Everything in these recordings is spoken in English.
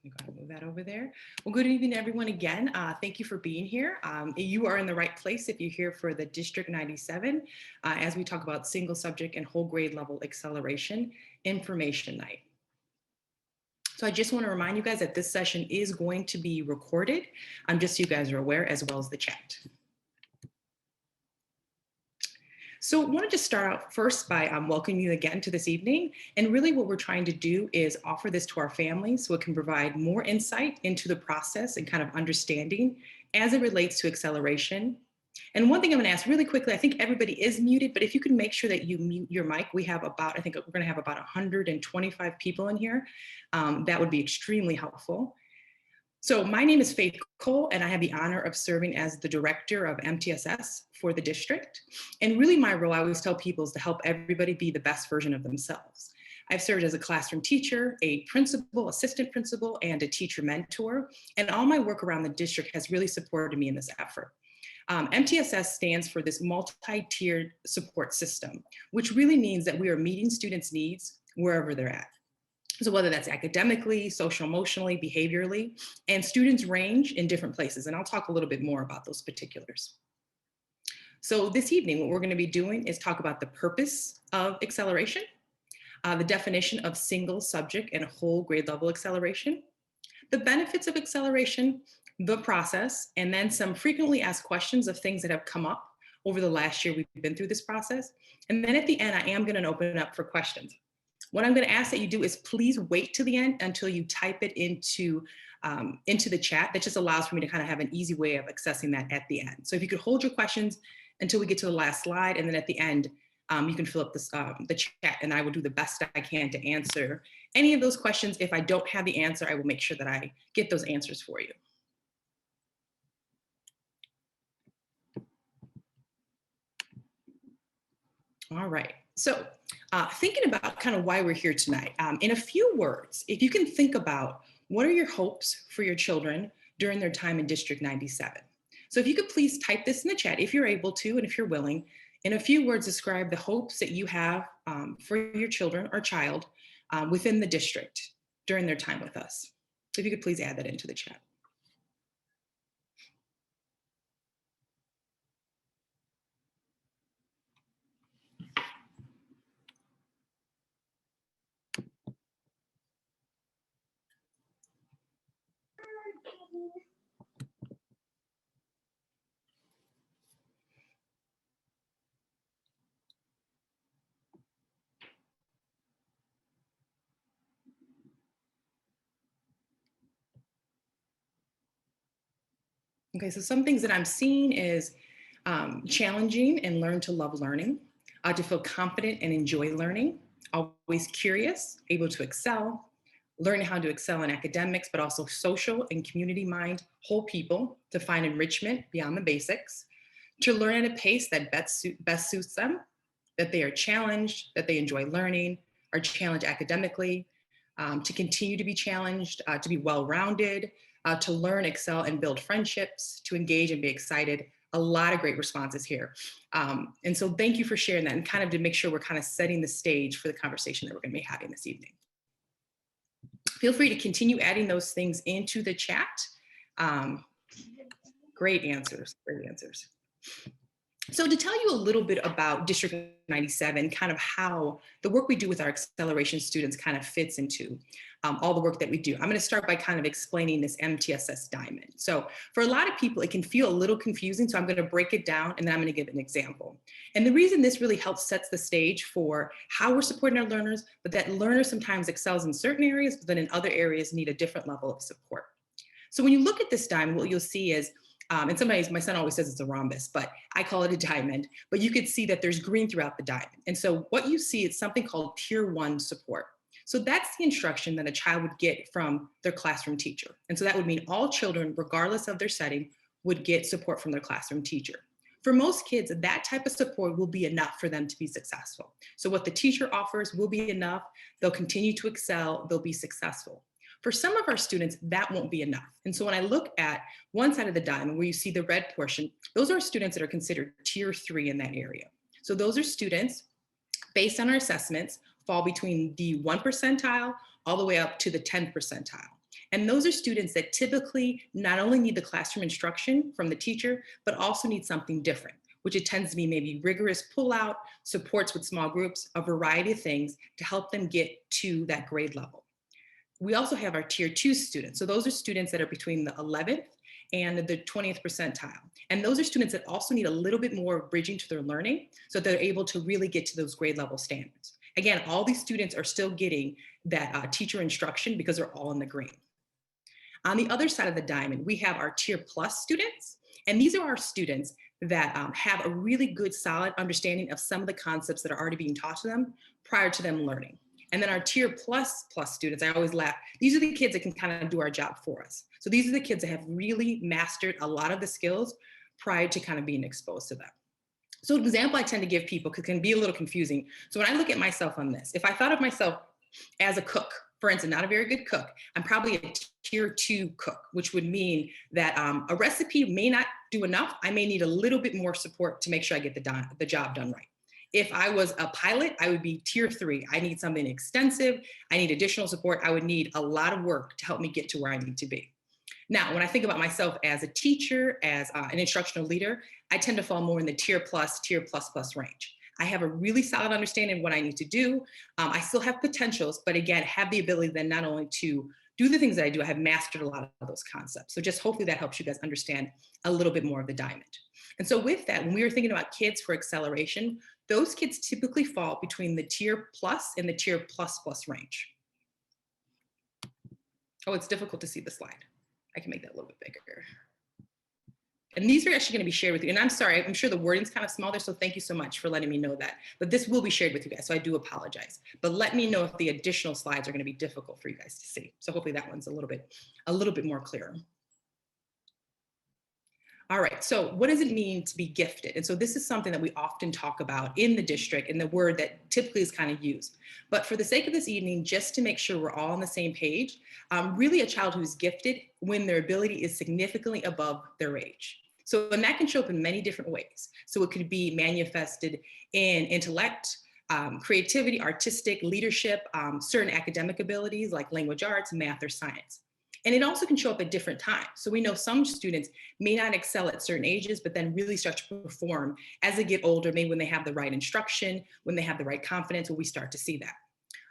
I'm going to move that over there. Well, good evening, everyone, again. Thank you for being here. You are in the right place if you're here for the District 97, as we talk about single subject and whole grade level acceleration information night. So I just want to remind you guys that this session is going to be recorded, just so you guys are aware, as well as the chat. So I want to just start out first by welcoming you again to this evening. And really what we're trying to do is offer this to our families so it can provide more insight into the process and kind of understanding as it relates to acceleration. And one thing I'm going to ask really quickly, I think everybody is muted, but if you can make sure that you mute your mic, we have about, I think we're going to have about 125 people in here. That would be extremely helpful. So my name is Faith Cole, and I have the honor of serving as the director of MTSS for the district. And really my role, I always tell people, is to help everybody be the best version of themselves. I've served as a classroom teacher, a principal, assistant principal, and a teacher mentor. And all my work around the district has really supported me in this effort. MTSS stands for this multi-tiered support system, which really means that we are meeting students' needs wherever they're at. So whether that's academically, social, emotionally, behaviorally, and students range in different places. And I'll talk a little bit more about those particulars. So this evening, what we're going to be doing is talk about the purpose of acceleration, the definition of single subject and whole grade level acceleration, the benefits of acceleration, the process, and then some frequently asked questions of things that have come up over the last year we've been through this process. And then at the end, I am going to open it up for questions. What I'm going to ask that you do is please wait to the end until you type it into the chat. That just allows for me to kind of have an easy way of accessing that at the end. So if you could hold your questions until we get to the last slide, and then at the end, you can fill up this, the chat, and I will do the best I can to answer any of those questions. If I don't have the answer, I will make sure that I get those answers for you. All right. So thinking about kind of why we're here tonight, in a few words, if you can think about what are your hopes for your children during their time in District 97. So if you could please type this in the chat if you're able to, and if you're willing, in a few words, describe the hopes that you have for your children or child within the district during their time with us. So if you could please add that into the chat. Okay, so some things that I'm seeing is challenging and learn to love learning, to feel confident and enjoy learning, always curious, able to excel, learning how to excel in academics, but also social and community mind, whole people, to find enrichment beyond the basics, to learn at a pace that best suits them, that they are challenged, that they enjoy learning, are challenged academically, to continue to be challenged, to be well-rounded, to learn, excel, and build friendships, to engage and be excited. A lot of great responses here. And so thank you for sharing that, and kind of to make sure we're kind of setting the stage for the conversation that we're going to be having this evening. Feel free to continue adding those things into the chat. Great answers, great answers. So to tell you a little bit about District 97, kind of how the work we do with our acceleration students kind of fits into all the work that we do. I'm going to start by kind of explaining this Mtss Diamond. So for a lot of people, it can feel a little confusing, so I'm going to break it down and then I'm going to give an example. And the reason this really helps sets the stage for how we're supporting our learners, but that learners sometimes excels in certain areas, but then in other areas need a different level of support. So when you look at this diamond, what you'll see is, and sometimes my son always says it's a rhombus, but I call it a diamond, but you could see that there's green throughout the diamond. And so what you see is something called Tier 1 support. So that's the instruction that a child would get from their classroom teacher. And so that would mean all children, regardless of their setting, would get support from their classroom teacher. For most kids, that type of support will be enough for them to be successful. So what the teacher offers will be enough. They'll continue to excel, they'll be successful. For some of our students, that won't be enough. And so when I look at one side of the diamond where you see the red portion, those are students that are considered Tier 3 in that area. So those are students, based on our assessments, fall between the 1 percentile all the way up to the 10 percentile. And those are students that typically not only need the classroom instruction from the teacher, but also need something different, which it tends to be maybe rigorous pull-out, supports with small groups, a variety of things to help them get to that grade level. We also have our tier 2 students. So those are students that are between the 11th and the 20th percentile. And those are students that also need a little bit more bridging to their learning so they're able to really get to those grade level standards. Again, all these students are still getting that teacher instruction because they're all in the green. On the other side of the diamond, we have our tier plus students. And these are our students that have a really good, solid understanding of some of the concepts that are already being taught to them prior to them learning. And then our tier plus students, I always laugh, these are the kids that can kind of do our job for us. So these are the kids that have really mastered a lot of the skills prior to kind of being exposed to them. So an example I tend to give people, because it can be a little confusing. So when I look at myself on this, if I thought of myself as a cook, for instance, not a very good cook, I'm probably a tier 2 cook, which would mean that a recipe may not do enough. I may need a little bit more support to make sure I get the job done right. If I was a pilot, I would be tier 3. I need something extensive. I need additional support. I would need a lot of work to help me get to where I need to be. Now, when I think about myself as a teacher, as an instructional leader, I tend to fall more in the tier plus range. I have a really solid understanding of what I need to do. I still have potentials, but again, have the ability then not only to do the things that I do, I have mastered a lot of those concepts. So just hopefully that helps you guys understand a little bit more of the diamond. And so with that, when we were thinking about kids for acceleration, those kids typically fall between the tier plus and the tier plus range. Oh, it's difficult to see the slide. I can make that a little bit bigger. And these are actually going to be shared with you. And I'm sorry, I'm sure the wording's kind of small there, so thank you so much for letting me know that. But this will be shared with you guys, so I do apologize. But let me know if the additional slides are going to be difficult for you guys to see. So hopefully that one's a little bit more clear. All right, so what does it mean to be gifted? And so this is something that we often talk about in the district and the word that typically is kind of used. But for the sake of this evening, just to make sure we're all on the same page, really a child who's gifted when their ability is significantly above their age. So, and that can show up in many different ways. So it could be manifested in intellect, creativity, artistic, leadership, certain academic abilities like language arts, math, or science. And it also can show up at different times. So we know some students may not excel at certain ages, but then really start to perform as they get older, maybe when they have the right instruction, when they have the right confidence, when we start to see that.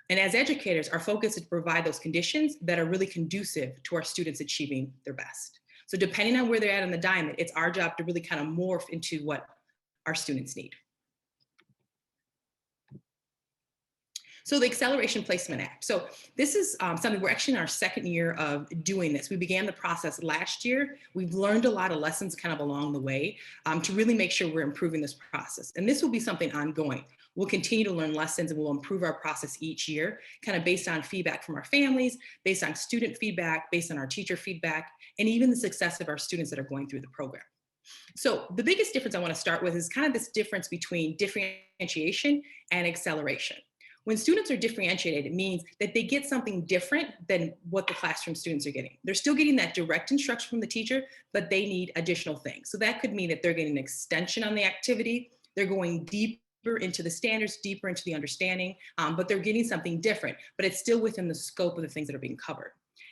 And as educators, our focus is to provide those conditions that are really conducive to our students achieving their best. So depending on where they're at on the diamond, it's our job to really kind of morph into what our students need. So the Acceleration Placement Act. So this is something we're actually in our second year of doing this. We began the process last year. We've learned a lot of lessons kind of along the way to really make sure we're improving this process. And this will be something ongoing. We'll continue to learn lessons and we'll improve our process each year, kind of based on feedback from our families, based on student feedback, based on our teacher feedback, and even the success of our students that are going through the program. So the biggest difference I want to start with is kind of this difference between differentiation and acceleration. When students are differentiated, it means that they get something different than what the classroom students are getting. They're still getting that direct instruction from the teacher, but they need additional things. So that could mean that they're getting an extension on the activity, they're going deeper into the standards, deeper into the understanding, but they're getting something different, but it's still within the scope of the things that are being covered.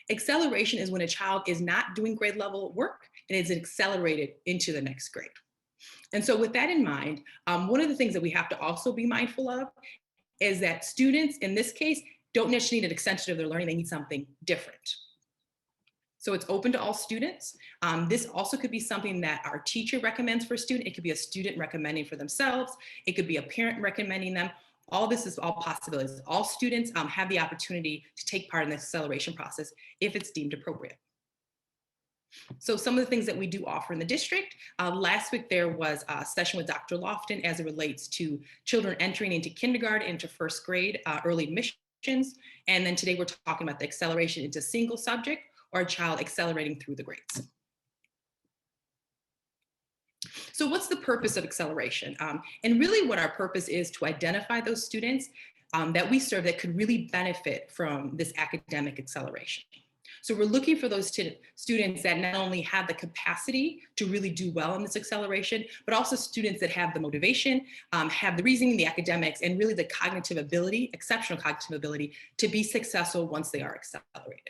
Acceleration is when a child is not doing grade level work and is accelerated into the next grade. And so with that in mind, one of the things that we have to also be mindful of is that students, in this case, don't necessarily need an extension of their learning, they need something different. So it's open to all students. This also could be something that our teacher recommends for a student. It could be a student recommending for themselves. It could be a parent recommending them. All this is all possibilities. All students have the opportunity to take part in the acceleration process if it's deemed appropriate. So some of the things that we do offer in the district, last week there was a session with Dr. Lofton as it relates to children entering into kindergarten, into first grade, early admissions. And then today we're talking about the acceleration into single subject or a child accelerating through the grades. So what's the purpose of acceleration? And really what our purpose is to identify those students that we serve that could really benefit from this academic acceleration. So we're looking for those students that not only have the capacity to really do well in this acceleration, but also students that have the motivation, have the reasoning, the academics, and really the cognitive ability, exceptional cognitive ability to be successful once they are accelerated.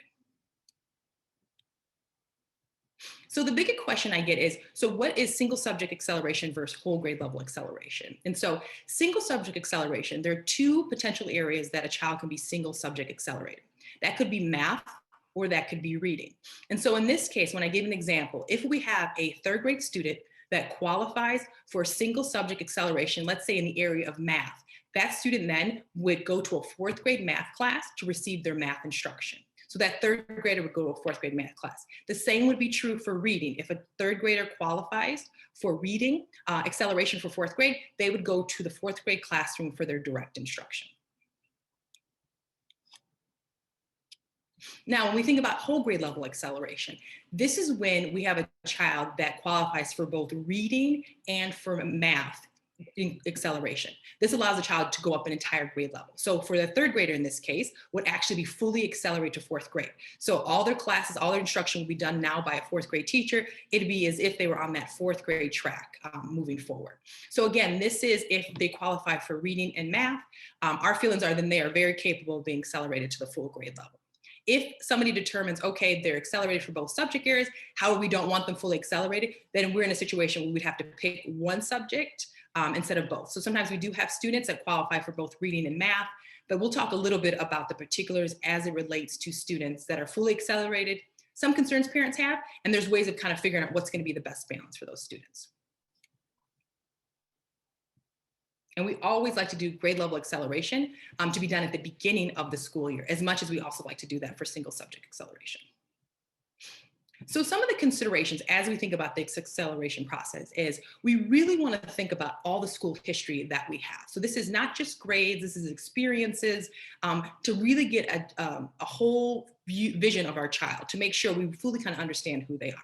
So the bigger question I get is, so what is single subject acceleration versus whole grade level acceleration? And so single subject acceleration, there are two potential areas that a child can be single subject accelerated. That could be math or that could be reading. And so in this case, when I give an example, if we have a third grade student that qualifies for single subject acceleration, let's say in the area of math, that student then would go to a fourth grade math class to receive their math instruction. So that third grader would go to a fourth grade math class. The same would be true for reading. If a third grader qualifies for reading acceleration for fourth grade, they would go to the fourth grade classroom for their direct instruction. Now, when we think about whole grade level acceleration, this is when we have a child that qualifies for both reading and for math acceleration. This allows a child to go up an entire grade level. So for the third grader in this case, would actually be fully accelerated to fourth grade. So all their classes, all their instruction will be done now by a fourth grade teacher. It'd be as if they were on that fourth grade track moving forward. So again, this is if they qualify for reading and math. Our feelings are then they are very capable of being accelerated to the full grade level. If somebody determines, okay, they're accelerated for both subject areas, however, we don't want them fully accelerated, then we're in a situation where we'd have to pick one subject instead of both. So sometimes we do have students that qualify for both reading and math, but we'll talk a little bit about the particulars as it relates to students that are fully accelerated, some concerns parents have, and there's ways of kind of figuring out what's going to be the best balance for those students. And we always like to do grade level acceleration to be done at the beginning of the school year, as much as we also like to do that for single subject acceleration. So some of the considerations as we think about the acceleration process is we really want to think about all the school history that we have. So this is not just grades, this is experiences to really get a whole vision of our child, to make sure we fully kind of understand who they are.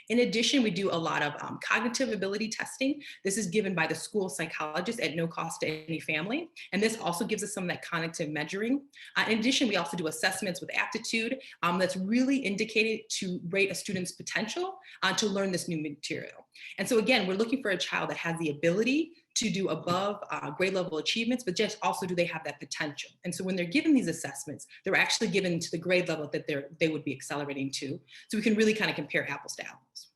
In addition, we do a lot of cognitive ability testing. This is given by the school psychologist at no cost to any family. And this also gives us some of that cognitive measuring. In addition, we also do assessments with aptitude that's really indicated to rate a student's potential to learn this new material. And so again, we're looking for a child that has the ability to do above grade level achievements, but just also do they have that potential? And so when they're given these assessments, they're actually given to the grade level that they would be accelerating to. So we can really kind of compare apples to apples.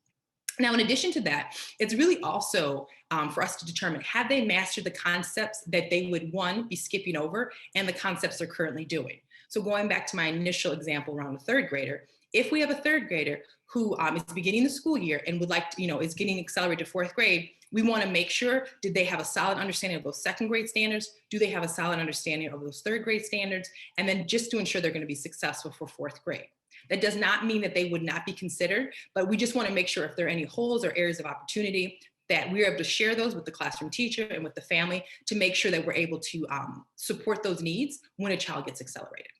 Now, in addition to that, it's really also for us to determine, have they mastered the concepts that they would, one, be skipping over, and the concepts they're currently doing. So going back to my initial example around the third grader, if we have a third grader who is beginning the school year and would like to, is getting accelerated to fourth grade, we want to make sure, did they have a solid understanding of those second grade standards? Do they have a solid understanding of those third grade standards? And then just to ensure they're going to be successful for fourth grade. That does not mean that they would not be considered, but we just want to make sure if there are any holes or areas of opportunity that we're able to share those with the classroom teacher and with the family to make sure that we're able to support those needs when a child gets accelerated.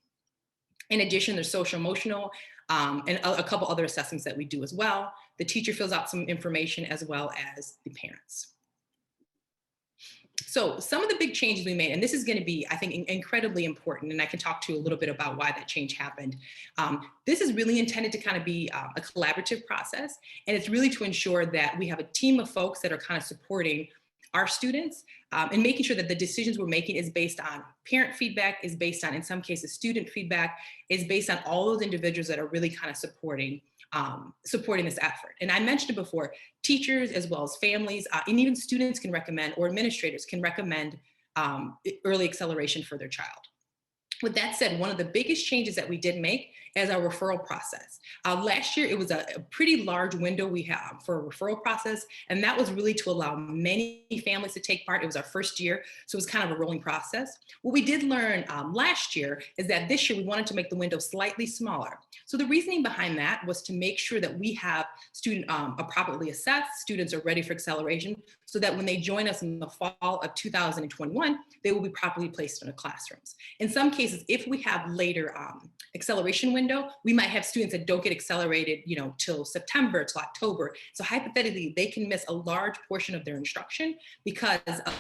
In addition, there's social emotional and a couple other assessments that we do as well. The teacher fills out some information as well as the parents. So some of the big changes we made, and this is going to be, I think, incredibly important, and I can talk to you a little bit about why that change happened. This is really intended to kind of be a collaborative process, and it's really to ensure that we have a team of folks that are kind of supporting our students and making sure that the decisions we're making is based on parent feedback, is based on, in some cases, student feedback, is based on all those individuals that are really kind of supporting this effort. And I mentioned it before, teachers as well as families and even students can recommend, or administrators can recommend early acceleration for their child. With that said, one of the biggest changes that we did make is our referral process. Last year, it was a pretty large window we have for a referral process, and that was really to allow many families to take part. It was our first year, so it was kind of a rolling process. What we did learn last year is that this year we wanted to make the window slightly smaller. So the reasoning behind that was to make sure that we have students properly assessed, students are ready for acceleration, so that when they join us in the fall of 2021, they will be properly placed in the classrooms. In some cases, if we have later acceleration window, we might have students that don't get accelerated, till September, till October. So hypothetically, they can miss a large portion of their instruction because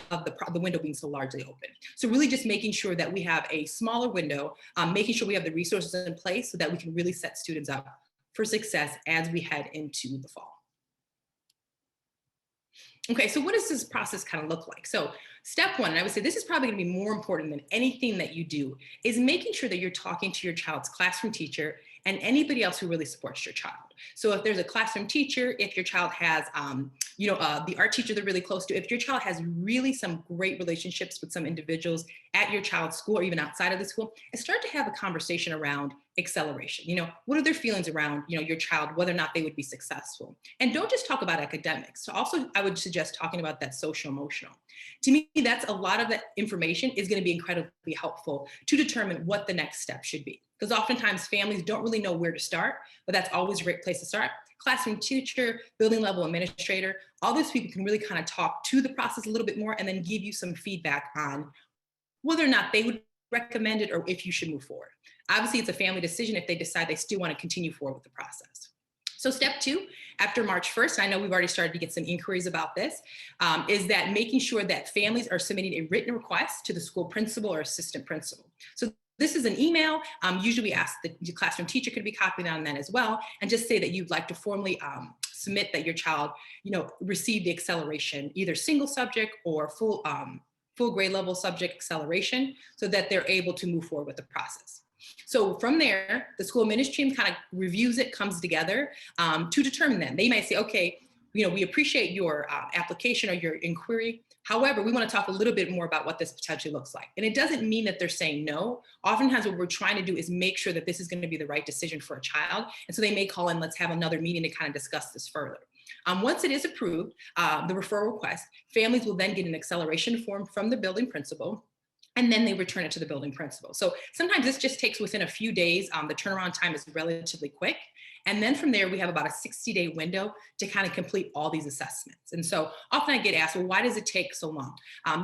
of the window being so largely open. So really just making sure that we have a smaller window, making sure we have the resources in place so that we can really set students up for success as we head into the fall. Okay, so what does this process kind of look like? So step one, and I would say this is probably going to be more important than anything that you do, is making sure that you're talking to your child's classroom teacher and anybody else who really supports your child. So if there's a classroom teacher, if your child has, the art teacher they're really close to, if your child has really some great relationships with some individuals at your child's school or even outside of the school, and start to have a conversation around acceleration. What are their feelings around, your child, whether or not they would be successful? And don't just talk about academics. So also, I would suggest talking about that social emotional. To me, that's a lot of that information is going to be incredibly helpful to determine what the next step should be. Because oftentimes families don't really know where to start, but that's always a great place to start. Classroom teacher, building level administrator, all those people can really kind of talk to the process a little bit more and then give you some feedback on whether or not they would recommend it or if you should move forward. Obviously, it's a family decision if they decide they still want to continue forward with the process. So step 2, after March 1st, I know we've already started to get some inquiries about this, is that making sure that families are submitting a written request to the school principal or assistant principal. So this is an email. Usually we ask the classroom teacher could be copied on that as well, and just say that you'd like to formally submit that your child, received the acceleration, either single subject or full grade level subject acceleration, so that they're able to move forward with the process. So from there, the school administration kind of reviews it, comes together to determine that. They might say, okay, we appreciate your application or your inquiry. However, we want to talk a little bit more about what this potentially looks like. And it doesn't mean that they're saying no. Oftentimes what we're trying to do is make sure that this is going to be the right decision for a child. And so they may call in, let's have another meeting to kind of discuss this further. Once it is approved, the referral request, families will then get an acceleration form from the building principal, and then they return it to the building principal. So sometimes this just takes within a few days. The turnaround time is relatively quick. And then from there, we have about a 60-day window to kind of complete all these assessments. And so often I get asked, well, why does it take so long?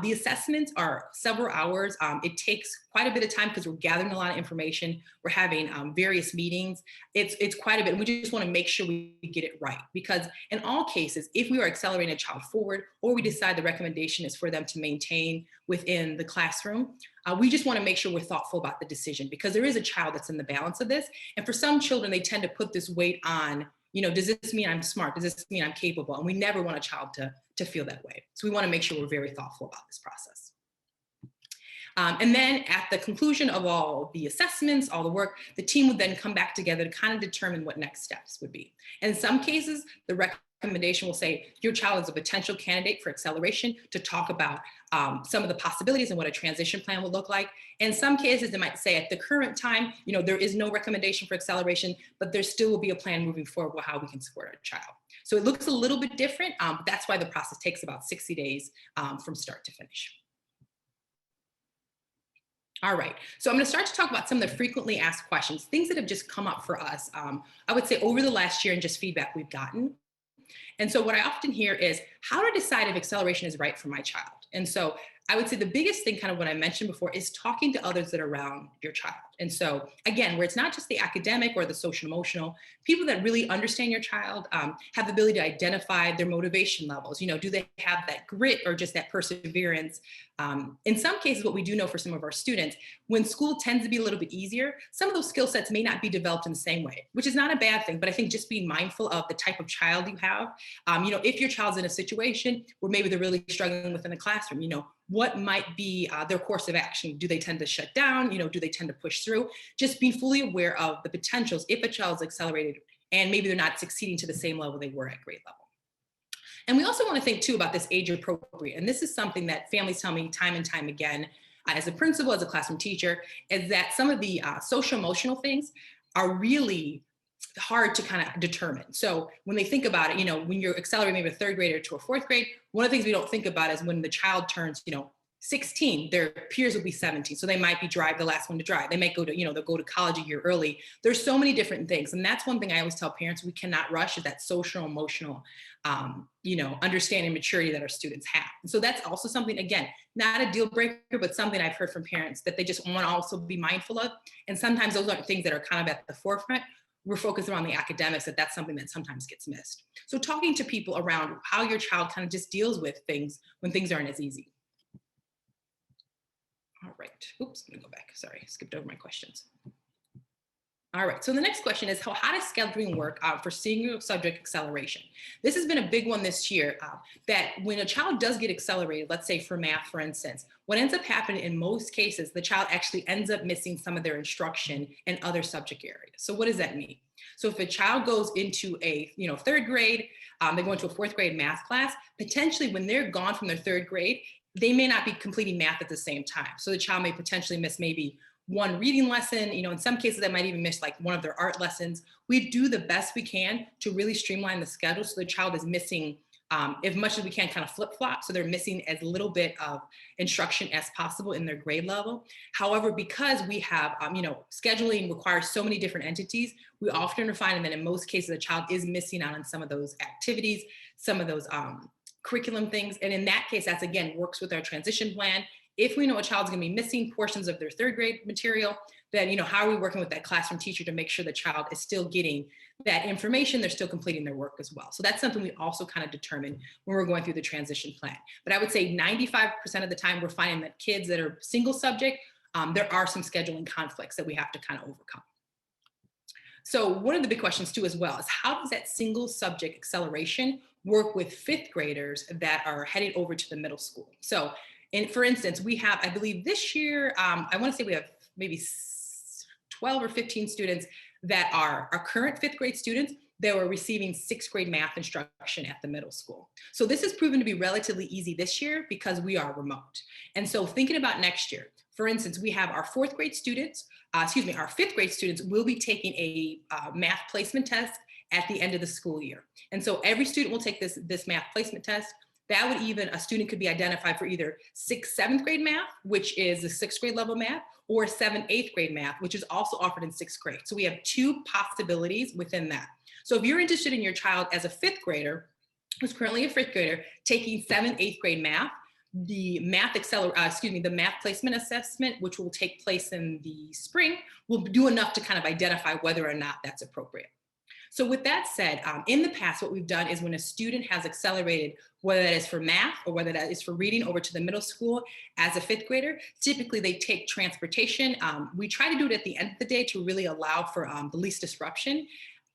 The assessments are several hours. It takes quite a bit of time because we're gathering a lot of information. We're having various meetings. It's quite a bit. And we just want to make sure we get it right. Because in all cases, if we are accelerating a child forward, or we decide the recommendation is for them to maintain within the classroom, we just want to make sure we're thoughtful about the decision, because there is a child that's in the balance of this. And for some children, they tend to put this weight on, does this mean I'm smart? Does this mean I'm capable? And we never want a child to feel that way. So we want to make sure we're very thoughtful about this process. And then at the conclusion of all the assessments, all the work, the team would then come back together to kind of determine what next steps would be. And in some cases, the recommendation will say your child is a potential candidate for acceleration, to talk about some of the possibilities and what a transition plan would look like. In some cases, they might say at the current time, there is no recommendation for acceleration, but there still will be a plan moving forward with how we can support our child. So it looks a little bit different. But that's why the process takes about 60 days from start to finish. All right, so I'm going to start to talk about some of the frequently asked questions, things that have just come up for us, I would say over the last year, and just feedback we've gotten. And so what I often hear is how to decide if acceleration is right for my child. And so I would say the biggest thing, kind of what I mentioned before, is talking to others that are around your child. And so again, where it's not just the academic or the social emotional, people that really understand your child, have the ability to identify their motivation levels. Do they have that grit or just that perseverance? In some cases, what we do know for some of our students, when school tends to be a little bit easier, some of those skill sets may not be developed in the same way, which is not a bad thing. But I think just being mindful of the type of child you have, if your child's in a situation where maybe they're really struggling within the classroom, what might be their course of action? Do they tend to shut down? Do they tend to push through? Just be fully aware of the potentials if a child's accelerated and maybe they're not succeeding to the same level they were at grade level. And we also want to think too about this age appropriate. And this is something that families tell me time and time again, as a principal, as a classroom teacher, is that some of the social emotional things are really hard to kind of determine. So when they think about it, when you're accelerating maybe a third grader to a fourth grade, one of the things we don't think about is when the child turns, 16, their peers will be 17. So they might be the last one to drive. They might go to, they'll go to college a year early. There's so many different things. And that's one thing I always tell parents, we cannot rush, is that social emotional, understanding maturity that our students have. And so that's also something, again, not a deal breaker, but something I've heard from parents that they just want to also be mindful of. And sometimes those aren't things that are kind of at the forefront. We're focused around the academics, that's something that sometimes gets missed. So talking to people around how your child kind of just deals with things when things aren't as easy. All right, oops, let me go back. Sorry, skipped over my questions. All right. So the next question is how does scheduling work for single subject acceleration? This has been a big one this year. That when a child does get accelerated, let's say for math, for instance, what ends up happening in most cases, the child actually ends up missing some of their instruction in other subject areas. So what does that mean? So if a child goes into a third grade, they go into a fourth grade math class. Potentially, when they're gone from their third grade, they may not be completing math at the same time. So the child may potentially miss maybe one reading lesson. In some cases, they might even miss like one of their art lessons. We do the best we can to really streamline the schedule so the child is missing as much as we can, kind of flip flop. So they're missing as little bit of instruction as possible in their grade level. However, because we have, scheduling requires so many different entities, we often find that in most cases, the child is missing out on some of those activities, some of those curriculum things. And in that case, that's again works with our transition plan. If we know a child's going to be missing portions of their third grade material, then how are we working with that classroom teacher to make sure the child is still getting that information, they're still completing their work as well. So that's something we also kind of determine when we're going through the transition plan. But I would say 95% of the time we're finding that kids that are single subject, there are some scheduling conflicts that we have to kind of overcome. So one of the big questions too as well is how does that single subject acceleration work with fifth graders that are heading over to the middle school? So for instance, we have, I believe this year, I want to say we have maybe 12 or 15 students that are our current fifth grade students that were receiving sixth grade math instruction at the middle school. So this has proven to be relatively easy this year because we are remote. And so thinking about next year, for instance, we have our fourth grade students, our fifth grade students will be taking a math placement test at the end of the school year. And so every student will take this math placement test. That would even, a student could be identified for either sixth, seventh grade math, which is the sixth grade level math, or seventh, eighth grade math, which is also offered in sixth grade. So we have two possibilities within that. So if you're interested in your child as a fifth grader, who's currently a fifth grader, taking seventh, eighth grade math, the math placement assessment, which will take place in the spring, will do enough to kind of identify whether or not that's appropriate. So with that said, in the past, what we've done is when a student has accelerated, whether that is for math or whether that is for reading over to the middle school as a fifth grader, typically they take transportation. We try to do it at the end of the day to really allow for the least disruption.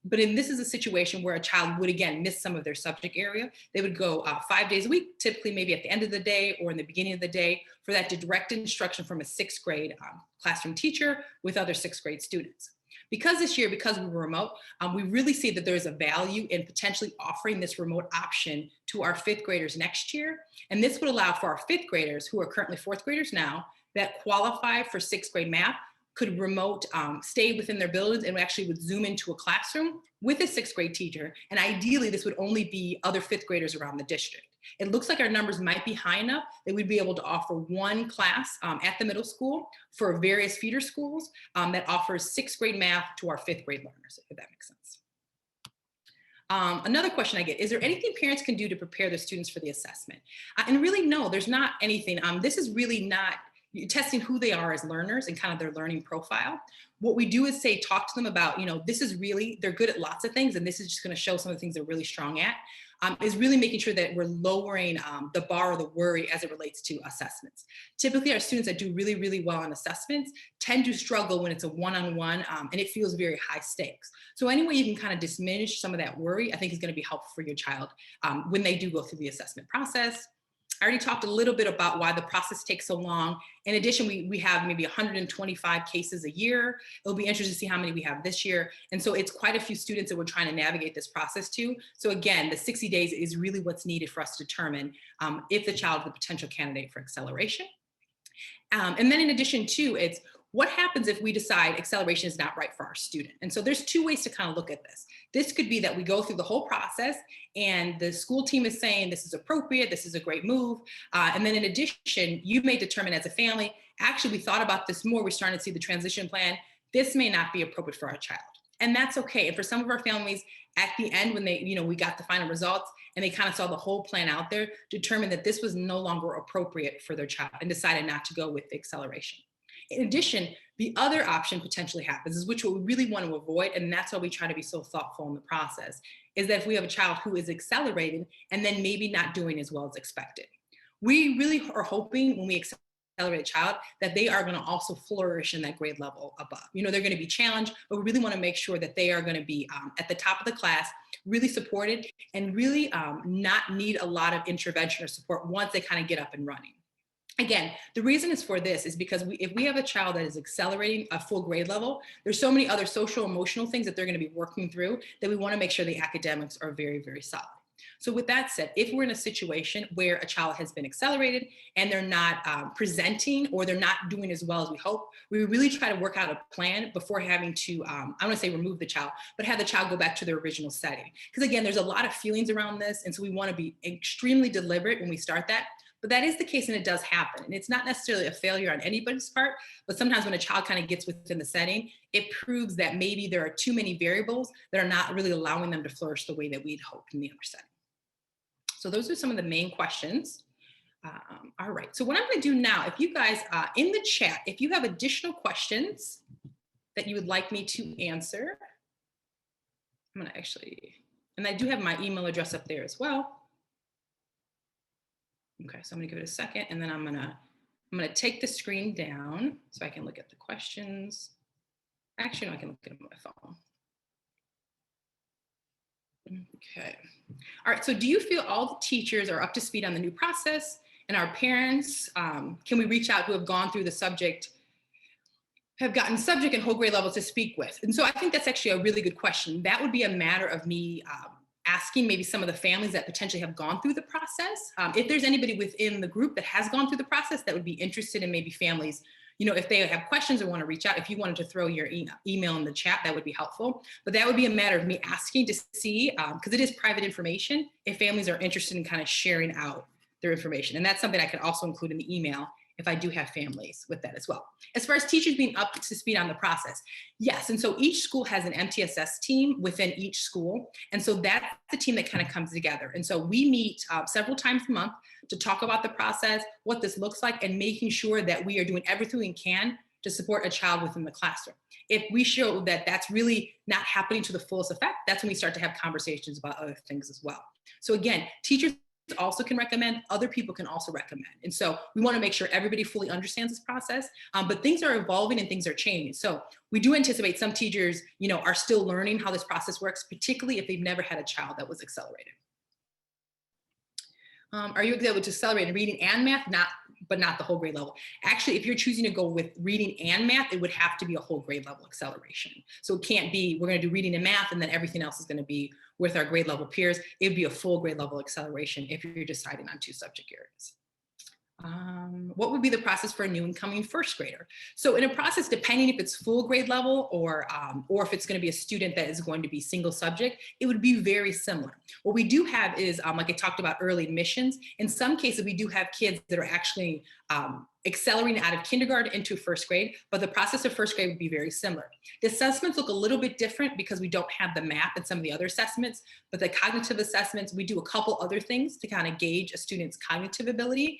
But this is a situation where a child would, again, miss some of their subject area. They would go 5 days a week, typically maybe at the end of the day or in the beginning of the day for that direct instruction from a sixth grade classroom teacher with other sixth grade students. Because this year, because we were remote, we really see that there's a value in potentially offering this remote option to our fifth graders next year. And this would allow for our fifth graders, who are currently fourth graders now, that qualify for sixth grade math, could remote stay within their buildings and actually would Zoom into a classroom with a sixth grade teacher. And ideally, this would only be other fifth graders around the district. It looks like our numbers might be high enough that we'd be able to offer one class at the middle school for various feeder schools that offers sixth grade math to our fifth grade learners, if that makes sense. Another question I get, is there anything parents can do to prepare their students for the assessment? And really, no, there's not anything. This is really not testing who they are as learners and kind of their learning profile. What we do is say, talk to them about, this is really, they're good at lots of things, and this is just going to show some of the things they're really strong at, is really making sure that we're lowering the bar or the worry as it relates to assessments. Typically, our students that do really, really well on assessments tend to struggle when it's a one-on-one and it feels very high stakes. So any way you can kind of diminish some of that worry, I think is going to be helpful for your child when they do go through the assessment process. I already talked a little bit about why the process takes so long. In addition, we have maybe 125 cases a year. It'll be interesting to see how many we have this year. And so it's quite a few students that we're trying to navigate this process to. So again, the 60 days is really what's needed for us to determine if the child is a potential candidate for acceleration. And then in addition to, it's what happens if we decide acceleration is not right for our student? And so there's two ways to kind of look at this. This could be that we go through the whole process and the school team is saying this is appropriate, this is a great move. And then in addition, you may determine as a family, actually we thought about this more, we're starting to see the transition plan, this may not be appropriate for our child. And that's okay. And for some of our families, at the end when they, we got the final results and they kind of saw the whole plan out there, determined that this was no longer appropriate for their child and decided not to go with the acceleration. In addition, the other option potentially happens is which we really want to avoid, and that's why we try to be so thoughtful in the process, is that if we have a child who is accelerating and then maybe not doing as well as expected. We really are hoping when we accelerated child, that they are going to also flourish in that grade level above. They're going to be challenged, but we really want to make sure that they are going to be at the top of the class, really supported, and really not need a lot of intervention or support once they kind of get up and running. Again, the reason is for this is because if we have a child that is accelerating a full grade level, there's so many other social, emotional things that they're going to be working through that we want to make sure the academics are very, very solid. So with that said, if we're in a situation where a child has been accelerated and they're not presenting or they're not doing as well as we hope, we really try to work out a plan before having to, I want to say remove the child, but have the child go back to their original setting. Because again, there's a lot of feelings around this. And so we want to be extremely deliberate when we start that. But that is the case, and it does happen. And it's not necessarily a failure on anybody's part, but sometimes when a child kind of gets within the setting, it proves that maybe there are too many variables that are not really allowing them to flourish the way that we'd hoped in the other setting. So those are some of the main questions. All right, so what I'm going to do now, if you guys in the chat, if you have additional questions that you would like me to answer, I'm going to actually, and I do have my email address up there as well. Okay, so I'm gonna give it a second, and then I'm gonna take the screen down so I can look at the questions. Actually, no, I can look at them on my phone. Okay. All right, so do you feel all the teachers are up to speed on the new process, and our parents, can we reach out who have gone through the subject, have gotten subject and whole grade levels to speak with? And so I think that's actually a really good question. That would be a matter of me asking maybe some of the families that potentially have gone through the process. If there's anybody within the group that has gone through the process that would be interested in maybe families, if they have questions or want to reach out, if you wanted to throw your email in the chat, that would be helpful. But that would be a matter of me asking to see, because it is private information, if families are interested in kind of sharing out their information. And that's something I could also include in the email if I do have families with that as well. As far as teachers being up to speed on the process, yes. And so each school has an MTSS team within each school. And so that's the team that kind of comes together. And so we meet several times a month to talk about the process, what this looks like, and making sure that we are doing everything we can to support a child within the classroom. If we show that that's really not happening to the fullest effect, that's when we start to have conversations about other things as well. So again, teachers also can recommend, other people can also recommend. And so we want to make sure everybody fully understands this process, but things are evolving and things are changing. So we do anticipate some teachers, are still learning how this process works, particularly if they've never had a child that was accelerated. Are you able to accelerate in reading and math? But not the whole grade level. Actually, if you're choosing to go with reading and math, it would have to be a whole grade level acceleration. So it can't be, we're going to do reading and math, and then everything else is going to be with our grade level peers. It would be a full grade level acceleration if you're deciding on 2 subject areas. What would be the process for a new incoming first grader? So in a process, depending if it's full grade level or if it's going to be a student that is going to be single subject, it would be very similar. What we do have is, like I talked about, early admissions. In some cases, we do have kids that are actually accelerating out of kindergarten into first grade, but the process of first grade would be very similar. The assessments look a little bit different because we don't have the map and some of the other assessments, but the cognitive assessments, we do a couple other things to kind of gauge a student's cognitive ability.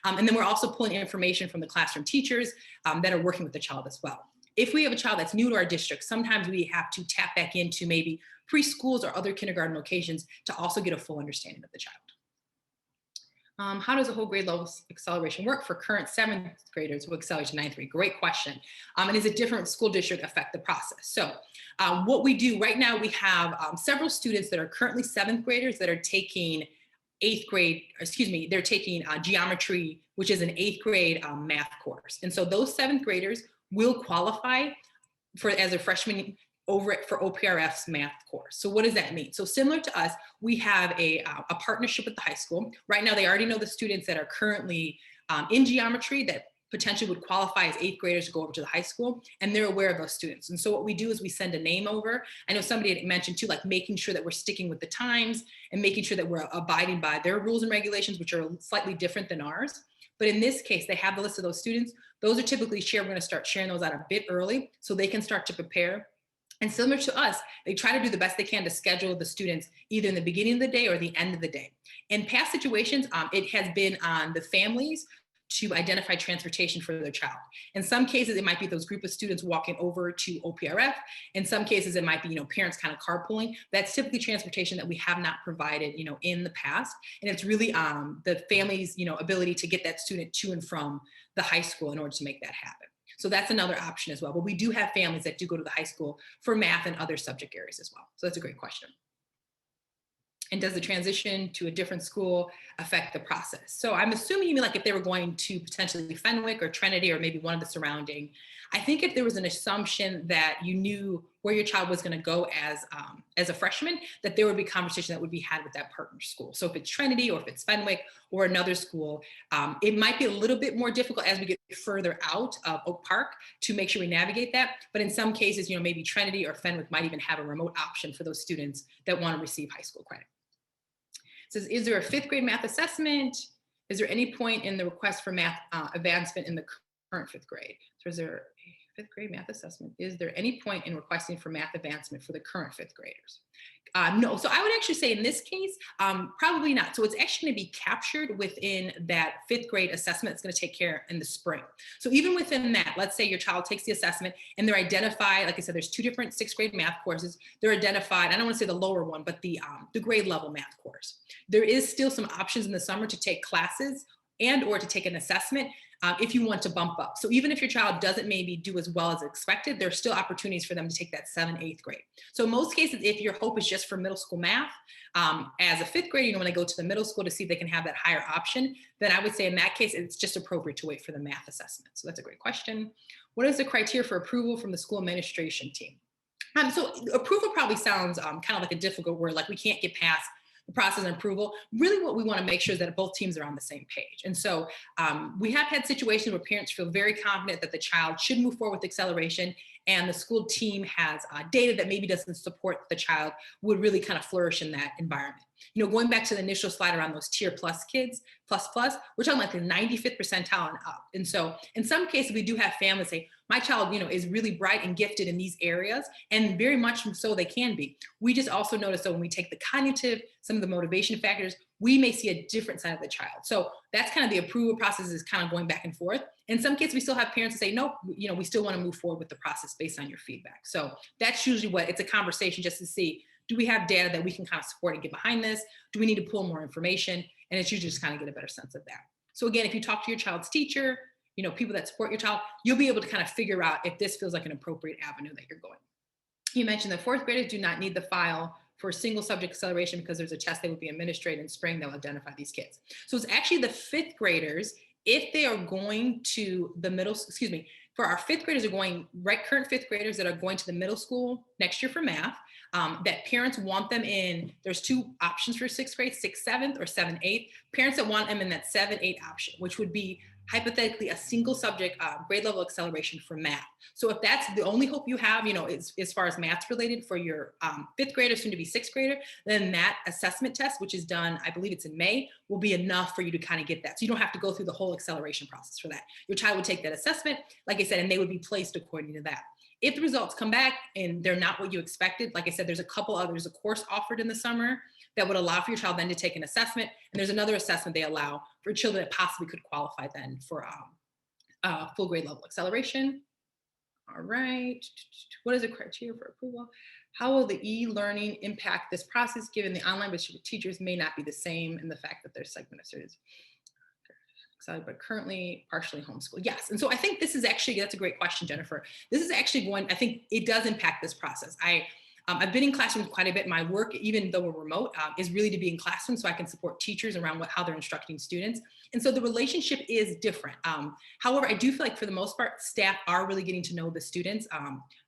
And then we're also pulling information from the classroom teachers that are working with the child as well. If we have a child that's new to our district, sometimes we have to tap back into maybe preschools or other kindergarten locations to also get a full understanding of the child. How does a whole grade level acceleration work for current 7th graders who accelerate to 9th grade? Great question. And is a different school district affect the process? So what we do right now, we have several students that are currently 7th graders that are taking they're taking geometry, which is an 8th grade math course. And so those 7th graders will qualify as a freshman for OPRF's math course. So what does that mean? So similar to us, we have a partnership with the high school. Right now, they already know the students that are currently in geometry that potentially would qualify as 8th graders to go over to the high school, and they're aware of those students. And so what we do is we send a name over. I know somebody had mentioned too, like making sure that we're sticking with the times and making sure that we're abiding by their rules and regulations, which are slightly different than ours. But in this case, they have the list of those students. Those are typically shared. We're going to start sharing those out a bit early so they can start to prepare. And similar to us, they try to do the best they can to schedule the students either in the beginning of the day or the end of the day. In past situations, it has been on the families to identify transportation for their child. In some cases, it might be those group of students walking over to OPRF. In some cases, it might be, parents kind of carpooling. That's typically transportation that we have not provided, in the past. And it's really the family's, ability to get that student to and from the high school in order to make that happen. So that's another option as well. But we do have families that do go to the high school for math and other subject areas as well. So that's a great question. And does the transition to a different school affect the process? So I'm assuming you mean like if they were going to potentially Fenwick or Trinity or maybe one of the surrounding. I think if there was an assumption that you knew where your child was going to go as a freshman, that there would be conversation that would be had with that partner school. So if it's Trinity or if it's Fenwick or another school, it might be a little bit more difficult as we get further out of Oak Park to make sure we navigate that. But in some cases, maybe Trinity or Fenwick might even have a remote option for those students that want to receive high school credit. It says, is there a 5th grade math assessment? Is there any point in the request for math advancement in the current 5th grade? So is there a 5th grade math assessment? Is there any point in requesting for math advancement for the current 5th graders? No, so I would actually say in this case, probably not. So it's actually going to be captured within that 5th grade assessment that's going to take care in the spring. So even within that, let's say your child takes the assessment and they're identified, like I said, there's 2 different 6th grade math courses. They're identified, I don't want to say the lower one, but the grade level math course. There is still some options in the summer to take classes and or to take an assessment if you want to bump up. So even if your child doesn't maybe do as well as expected, there's still opportunities for them to take that 7th, 8th grade. So in most cases, if your hope is just for middle school math, as a 5th grade, when they go to the middle school to see if they can have that higher option, then I would say in that case, it's just appropriate to wait for the math assessment. So that's a great question. What is the criteria for approval from the school administration team? So approval probably sounds kind of like a difficult word, like we can't get past the process and approval. Really what we want to make sure is that both teams are on the same page. And so we have had situations where parents feel very confident that the child should move forward with acceleration, and the school team has data that maybe doesn't support the child would really kind of flourish in that environment. Going back to the initial slide around those tier plus kids, plus, we're talking like the 95th percentile and up. And so in some cases, we do have families say, my child, is really bright and gifted in these areas, and very much so they can be. We just also notice that when we take the cognitive, some of the motivation factors, we may see a different side of the child. So that's kind of the approval process is kind of going back and forth. In some cases, we still have parents that say, nope, we still want to move forward with the process based on your feedback. So that's usually what it's a conversation just to see, do we have data that we can kind of support and get behind this? Do we need to pull more information? And it's usually just kind of get a better sense of that. So again, if you talk to your child's teacher, people that support your child, you'll be able to kind of figure out if this feels like an appropriate avenue that you're going. You mentioned that 4th graders do not need the file for single subject acceleration because there's a test that will be administered in spring that will identify these kids. So it's actually the 5th graders, if they are going to the for our 5th graders are going, current 5th graders that are going to the middle school next year for math, that parents want them in, there's 2 options for 6th grade, 6th, 7th, or 7th, 8th. Parents that want them in that 7th, 8th option, which would be hypothetically a single subject grade level acceleration for math. So if that's the only hope you have, as far as math's related for your 5th grader, soon to be 6th grader, then that assessment test, which is done, I believe it's in May, will be enough for you to kind of get that. So you don't have to go through the whole acceleration process for that. Your child would take that assessment, like I said, and they would be placed according to that. If the results come back and they're not what you expected, like I said, there's a couple others, a course offered in the summer that would allow for your child then to take an assessment. And there's another assessment they allow for children that possibly could qualify then for full grade level acceleration. All right. What is the criteria for approval? How will the e-learning impact this process given the online with teachers may not be the same and the fact that there's segment of students? But currently partially homeschooled. Yes. And so I think this is actually, that's a great question, Jennifer. This is actually one, I think it does impact this process. I've been in classrooms quite a bit. My work, even though we're remote, is really to be in classrooms so I can support teachers around how they're instructing students. And so the relationship is different. However, I do feel like for the most part, staff are really getting to know the students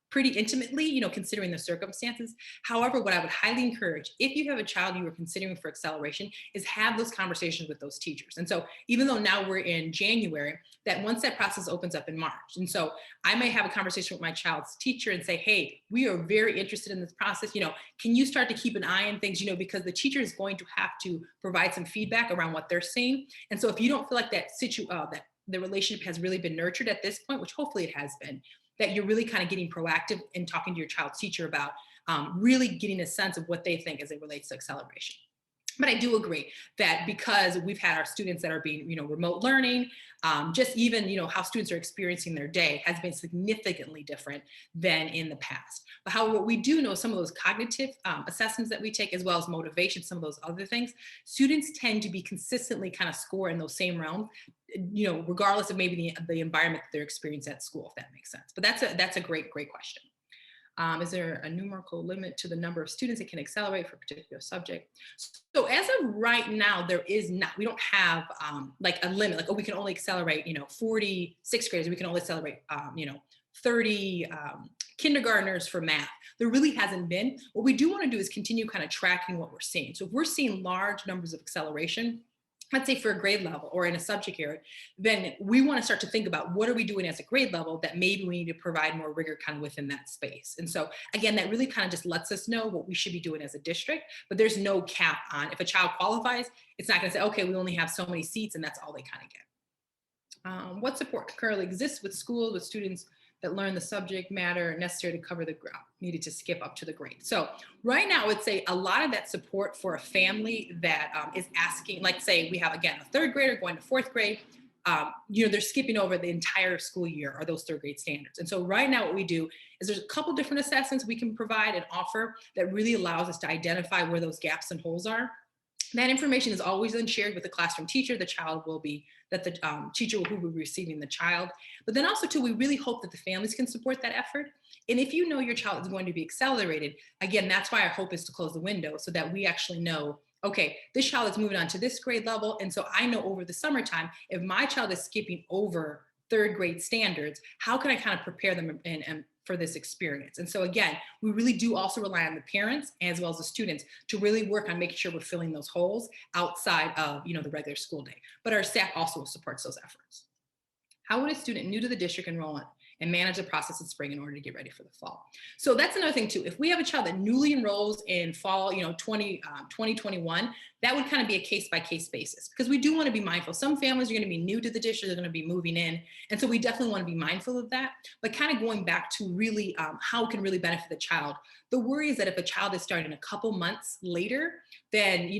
pretty intimately, considering the circumstances. However, what I would highly encourage, if you have a child you are considering for acceleration, is have those conversations with those teachers. And so even though now we're in January, that once that process opens up in March. And so I may have a conversation with my child's teacher and say, hey, we are very interested in this process. Can you start to keep an eye on things, because the teacher is going to have to provide some feedback around what they're seeing. And so if you don't feel like that the relationship has really been nurtured at this point, which hopefully it has been, that you're really kind of getting proactive and talking to your child's teacher about really getting a sense of what they think as it relates to acceleration. But I do agree that because we've had our students that are being, remote learning, just even, how students are experiencing their day has been significantly different than in the past. But however, what we do know, some of those cognitive assessments that we take, as well as motivation, some of those other things, students tend to be consistently kind of score in those same realms, regardless of maybe the environment that they're experiencing at school, if that makes sense. But that's a great, great question. Is there a numerical limit to the number of students that can accelerate for a particular subject? So as of right now, there is not, we don't have like a limit, like, oh, we can only accelerate, 40 sixth graders, we can only accelerate, 30 kindergartners for math. There really hasn't been. What we do want to do is continue kind of tracking what we're seeing. So if we're seeing large numbers of acceleration, let's say for a grade level or in a subject area, then we want to start to think about what are we doing as a grade level that maybe we need to provide more rigor kind of within that space. And so again, that really kind of just lets us know what we should be doing as a district, but there's no cap on if a child qualifies, it's not going to say, okay, we only have so many seats and that's all they kind of get. What support currently exists with schools, with students that learn the subject matter necessary to cover the ground, needed to skip up to the grade. So right now, I would say a lot of that support for a family that is asking, like say we have, again, a third grader going to fourth grade, they're skipping over the entire school year or those third grade standards. And so right now what we do is there's a couple different assessments we can provide and offer that really allows us to identify where those gaps and holes are. That information is always then shared with the classroom teacher. The child will be, that the teacher who will be receiving the child. But then also too, we really hope that the families can support that effort. And if you know your child is going to be accelerated, again, that's why our hope is to close the window so that we actually know, okay, this child is moving on to this grade level. And so I know over the summertime, if my child is skipping over third grade standards, how can I kind of prepare them and for this experience? And so again, we really do also rely on the parents as well as the students to really work on making sure we're filling those holes outside of the regular school day. But our staff also supports those efforts. How would a student new to the district enroll and manage the process in spring in order to get ready for the fall? So that's another thing too. If we have a child that newly enrolls in fall, 2021, that would kind of be a case-by-case basis because we do want to be mindful. Some families are going to be new to the district, they're going to be moving in. And so we definitely want to be mindful of that, but kind of going back to really how it can really benefit the child. The worry is that if a child is starting a couple months later, then,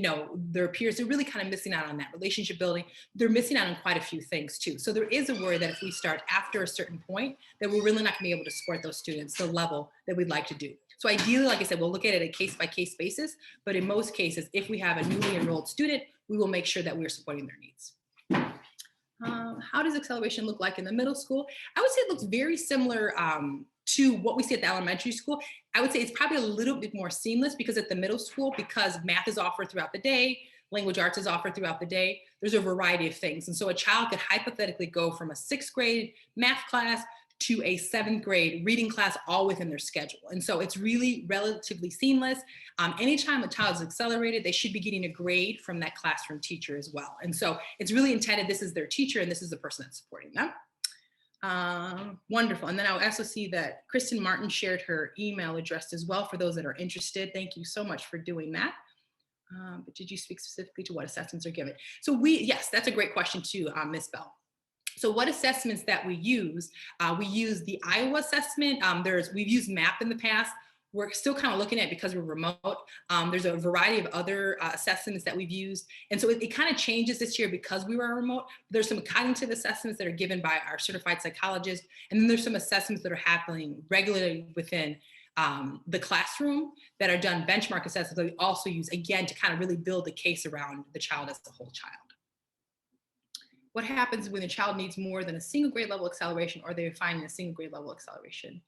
their peers are really kind of missing out on that relationship building. They're missing out on quite a few things too. So there is a worry that if we start after a certain point, that we're really not going to be able to support those students to the level that we'd like to do. So ideally, like I said, we'll look at it a case-by-case basis, but in most cases, if we have a newly enrolled student, we will make sure that we're supporting their needs. How does acceleration look like in the middle school? I would say it looks very similar to what we see at the elementary school. I would say it's probably a little bit more seamless because at the middle school, because math is offered throughout the day, language arts is offered throughout the day, there's a variety of things. And so a child could hypothetically go from a sixth grade math class to a seventh grade reading class all within their schedule. And so it's really relatively seamless. Anytime a child is accelerated, they should be getting a grade from that classroom teacher as well. And so it's really intended, this is their teacher and this is the person that's supporting them. Wonderful. And then I'll also see that Kristen Martin shared her email address as well for those that are interested. Thank you so much for doing that. But did you speak specifically to what assessments are given? So yes, that's a great question too, Ms. Bell. So what assessments that we use the Iowa assessment. We've used MAP in the past. We're still kind of looking at, because we're remote, there's a variety of other assessments that we've used. And so it kind of changes this year because we were remote. There's some cognitive assessments that are given by our certified psychologist. And then there's some assessments that are happening regularly within the classroom that are done, benchmark assessments that we also use, again, to kind of really build the case around the child as a whole child. What happens when the child needs more than a single grade level acceleration, or they're finding a single grade level acceleration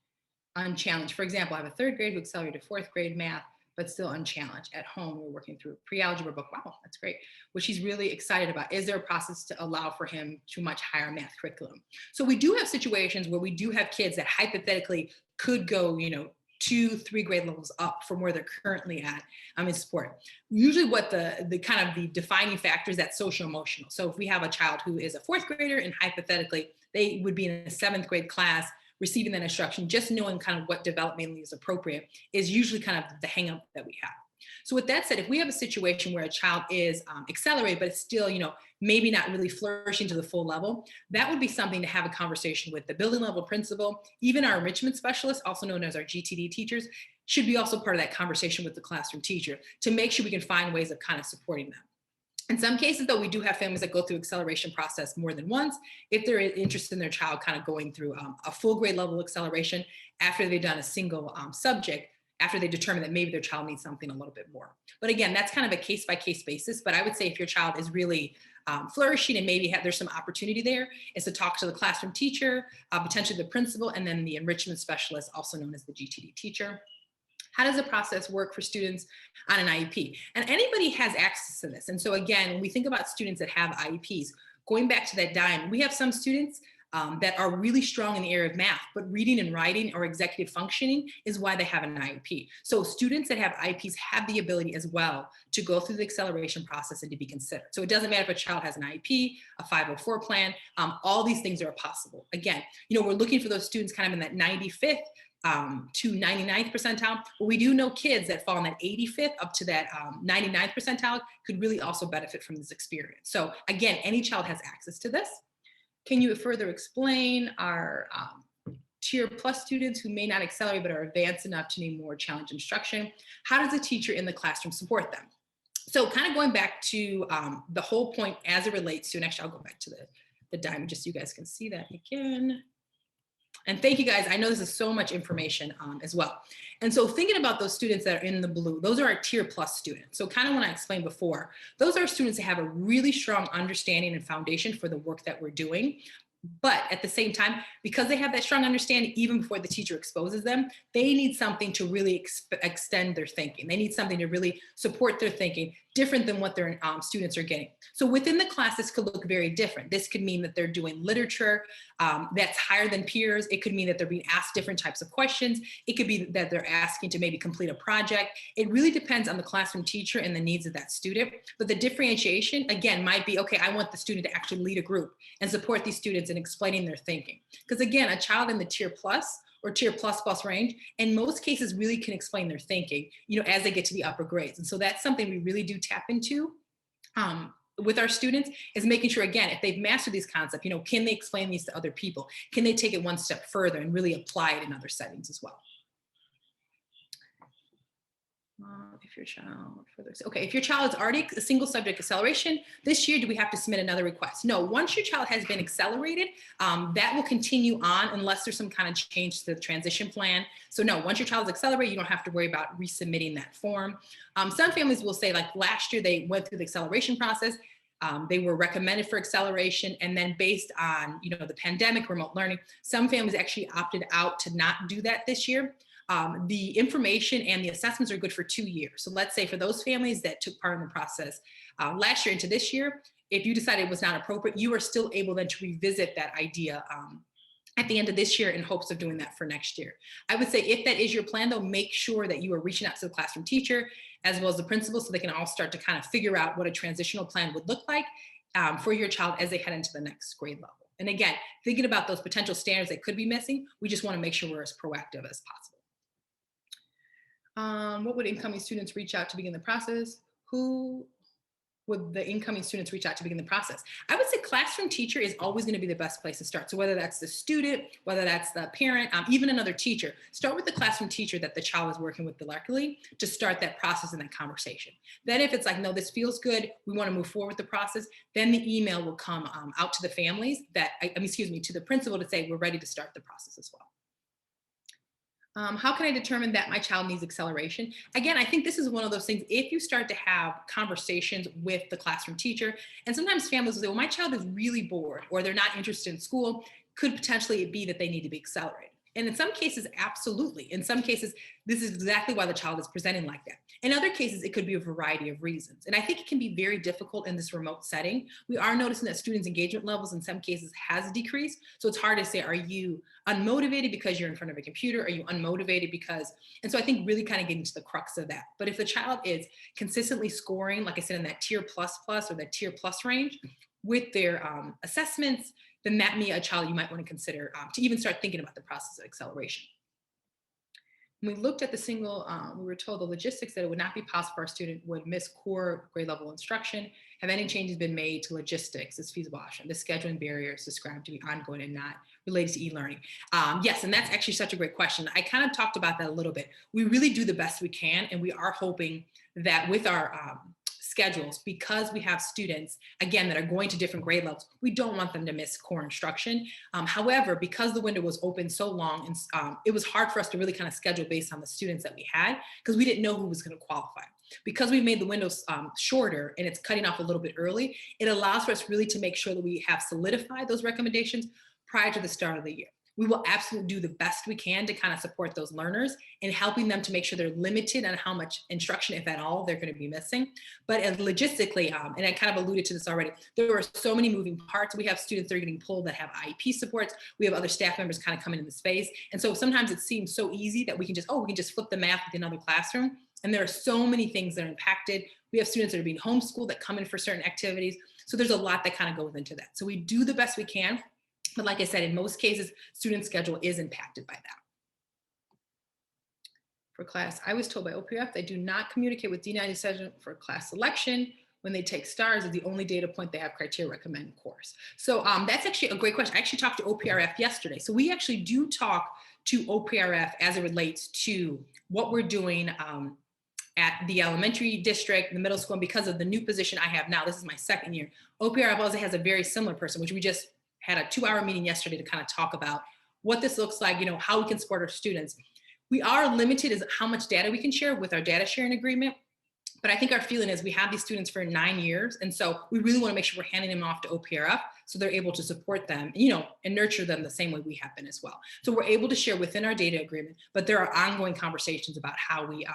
unchallenged? For example, I have a third grade who accelerated fourth grade math, but still unchallenged. At home, we're working through a pre-algebra book. Wow, that's great. Which he's really excited about. Is there a process to allow for him to much higher math curriculum? So we do have situations where we do have kids that hypothetically could go, 2-3 grade levels up from where they're currently at in support. Usually what the kind of the defining factor is that social emotional. So if we have a child who is a fourth grader and hypothetically they would be in a seventh grade class receiving that instruction, just knowing kind of what developmentally is appropriate is usually kind of the hang up that we have. So with that said, if we have a situation where a child is accelerated, but it's still, maybe not really flourishing to the full level, that would be something to have a conversation with the building level principal. Even our enrichment specialists, also known as our GTD teachers, should be also part of that conversation with the classroom teacher to make sure we can find ways of kind of supporting them. In some cases, though, we do have families that go through acceleration process more than once if they're interested in their child kind of going through a full grade level acceleration after they've done a single subject, after they determine that maybe their child needs something a little bit more. But again, that's kind of a case-by-case basis. But I would say if your child is really flourishing and maybe there's some opportunity there, is to talk to the classroom teacher, potentially the principal, and then the enrichment specialist, also known as the GTD teacher. How does the process work for students on an IEP? And anybody has access to this. And so again, when we think about students that have IEPs, going back to that diamond, we have some students that are really strong in the area of math, but reading and writing or executive functioning is why they have an IEP. So students that have IEPs have the ability as well to go through the acceleration process and to be considered. So it doesn't matter if a child has an IEP, a 504 plan, all these things are possible. Again, we're looking for those students kind of in that 95th to 99th percentile, but we do know kids that fall in that 85th up to that 99th percentile could really also benefit from this experience. So again, any child has access to this. Can you further explain our tier plus students who may not accelerate but are advanced enough to need more challenge instruction? How does a teacher in the classroom support them? So kind of going back to the whole point as it relates to, and actually I'll go back to the diamond just so you guys can see that again. And thank you guys. I know this is so much information as well. And so thinking about those students that are in the blue, those are our tier plus students. So kind of when I explained before, those are students that have a really strong understanding and foundation for the work that we're doing. But at the same time, because they have that strong understanding, even before the teacher exposes them, they need something to really extend their thinking. They need something to really support their thinking, different than what their students are getting. So within the class, this could look very different. This could mean that they're doing literature that's higher than peers. It could mean that they're being asked different types of questions. It could be that they're asking to maybe complete a project. It really depends on the classroom teacher and the needs of that student. But the differentiation, again, might be, okay, I want the student to actually lead a group and support these students in explaining their thinking. Because again, a child in the tier plus or tier plus plus range, in most cases really can explain their thinking, as they get to the upper grades. And so that's something we really do tap into with our students, is making sure, again, if they've mastered these concepts, can they explain these to other people? Can they take it one step further and really apply it in other settings as well? If your child if your child is already a single subject acceleration this year, do we have to submit another request? No, once your child has been accelerated, that will continue on unless there's some kind of change to the transition plan. So no, once your child is accelerated, you don't have to worry about resubmitting that form. Some families will say, like last year, they went through the acceleration process. They were recommended for acceleration, and then based on the pandemic, remote learning, some families actually opted out to not do that this year. The information and the assessments are good for 2 years. So let's say for those families that took part in the process last year into this year, if you decided it was not appropriate, you are still able then to revisit that idea at the end of this year in hopes of doing that for next year. I would say if that is your plan, though, make sure that you are reaching out to the classroom teacher as well as the principal so they can all start to kind of figure out what a transitional plan would look like for your child as they head into the next grade level. And again, thinking about those potential standards that could be missing, we just want to make sure we're as proactive as possible. What would incoming students reach out to begin the process? Who would the incoming students reach out to begin the process? I would say classroom teacher is always going to be the best place to start. So whether that's the student, whether that's the parent, even another teacher, start with the classroom teacher that the child is working with directly to start that process and that conversation. Then if it's like, no, this feels good, we want to move forward with the process, then the email will come out to the families to the principal to say, we're ready to start the process as well. How can I determine that my child needs acceleration? Again, I think this is one of those things, if you start to have conversations with the classroom teacher, and sometimes families will say, well, my child is really bored or they're not interested in school, could potentially be that they need to be accelerated. And in some cases, absolutely. In some cases, this is exactly why the child is presenting like that. In other cases, it could be a variety of reasons. And I think it can be very difficult in this remote setting. We are noticing that students' engagement levels in some cases has decreased. So it's hard to say, are you unmotivated because you're in front of a computer? Are you unmotivated because, and so I think really kind of getting to the crux of that. But if the child is consistently scoring, like I said, in that tier plus plus or that tier plus range with their assessments, then that may be a child you might want to consider to even start thinking about the process of acceleration. When we looked at the single, we were told the logistics that it would not be possible for our student would miss core grade level instruction. Have any changes been made to logistics as feasible option? The scheduling barriers described to be ongoing and not related to e-learning. Yes, and that's actually such a great question. I kind of talked about that a little bit. We really do the best we can, and we are hoping that with our schedules, because we have students, again, that are going to different grade levels, we don't want them to miss core instruction. However, because the window was open so long, and it was hard for us to really kind of schedule based on the students that we had, because we didn't know who was going to qualify. Because we made the windows shorter and it's cutting off a little bit early, it allows for us really to make sure that we have solidified those recommendations prior to the start of the year. We will absolutely do the best we can to kind of support those learners and helping them to make sure they're limited on how much instruction, if at all, they're going to be missing. But logistically, and I kind of alluded to this already, there are so many moving parts. We have students that are getting pulled that have IEP supports. We have other staff members kind of coming into the space. And so sometimes it seems so easy that we can just flip the math with another classroom. And there are so many things that are impacted. We have students that are being homeschooled that come in for certain activities. So there's a lot that kind of goes into that. So we do the best we can. But like I said, in most cases, student schedule is impacted by that. For class, I was told by OPRF they do not communicate with D97 for class selection. When they take stars is the only data point they have criteria recommend course. So that's actually a great question. I actually talked to OPRF yesterday. So we actually do talk to OPRF as it relates to what we're doing at the elementary district, the middle school, and because of the new position I have now, this is my second year. OPRF also has a very similar person, which we just had a 2-hour meeting yesterday to kind of talk about what this looks like, how we can support our students. We are limited as how much data we can share with our data sharing agreement. But I think our feeling is we have these students for 9 years. And so we really want to make sure we're handing them off to OPRF so they're able to support them, and nurture them the same way we have been as well. So we're able to share within our data agreement, but there are ongoing conversations about how we,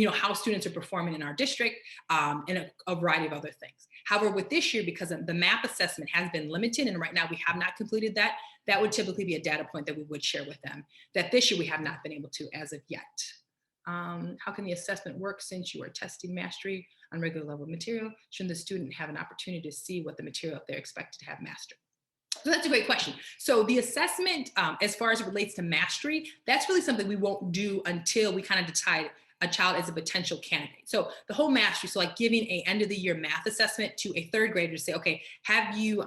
how students are performing in our district, and a variety of other things. However, with this year, because the MAP assessment has been limited, and right now we have not completed that, that would typically be a data point that we would share with them, that this year we have not been able to as of yet. How can the assessment work since you are testing mastery on regular level material? Shouldn't the student have an opportunity to see what the material they're expected to have mastered? So that's a great question. So the assessment, as far as it relates to mastery, that's really something we won't do until we kind of decide a child as a potential candidate. So the whole mastery, so like giving a end of the year math assessment to a third grader to say, okay, have you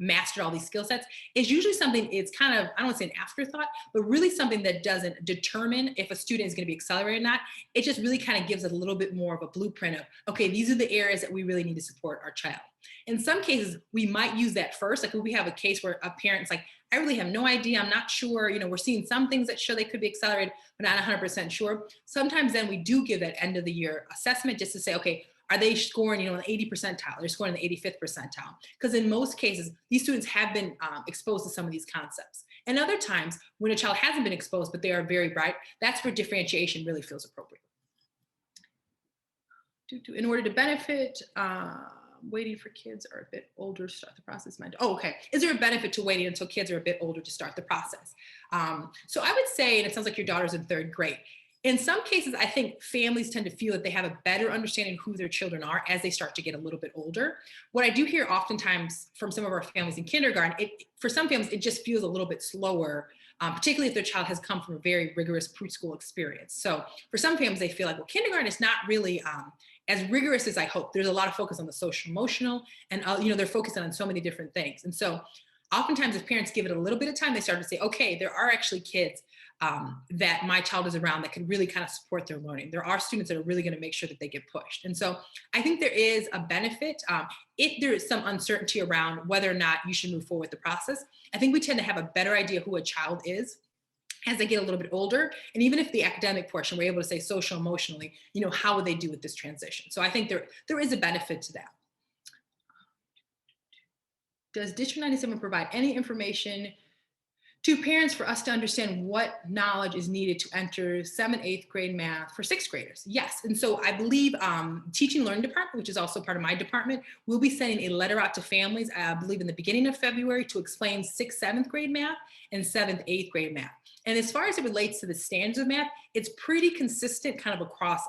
mastered all these skill sets, is usually something, it's kind of, I don't want to say an afterthought, but really something that doesn't determine if a student is going to be accelerated or not. It just really kind of gives it a little bit more of a blueprint of, okay, these are the areas that we really need to support our child. In some cases, we might use that first. Like when we have a case where a parent's like, I really have no idea. I'm not sure. We're seeing some things that show they could be accelerated, but not 100% sure. Sometimes then we do give that end of the year assessment just to say, okay, are they scoring, in the 80th percentile? They're scoring in the 85th percentile. Because in most cases, these students have been exposed to some of these concepts. And other times when a child hasn't been exposed, but they are very bright, that's where differentiation really feels appropriate. In order to benefit, waiting for kids are a bit older to start the process. Okay. Is there a benefit to waiting until kids are a bit older to start the process? So I would say, and it sounds like your daughter's in third grade. In some cases, I think families tend to feel that they have a better understanding of who their children are as they start to get a little bit older. What I do hear oftentimes from some of our families in kindergarten, for some families, it just feels a little bit slower, particularly if their child has come from a very rigorous preschool experience. So for some families, they feel like, well, kindergarten is not really as rigorous as I hope. There's a lot of focus on the social emotional, and they're focusing on so many different things. And so oftentimes if parents give it a little bit of time, they start to say, okay, there are actually kids that my child is around that can really kind of support their learning. There are students that are really going to make sure that they get pushed. And so I think there is a benefit. If there is some uncertainty around whether or not you should move forward with the process, I think we tend to have a better idea who a child is as they get a little bit older. And even if the academic portion, we're able to say social emotionally, how would they do with this transition? So I think there is a benefit to that. Does District 97 provide any information to parents for us to understand what knowledge is needed to enter 7th, 8th grade math for 6th graders? Yes. And so I believe Teaching and Learning Department, which is also part of my department, will be sending a letter out to families, I believe in the beginning of February, to explain 6th, 7th grade math and 7th, 8th grade math. And as far as it relates to the standards of math, it's pretty consistent kind of across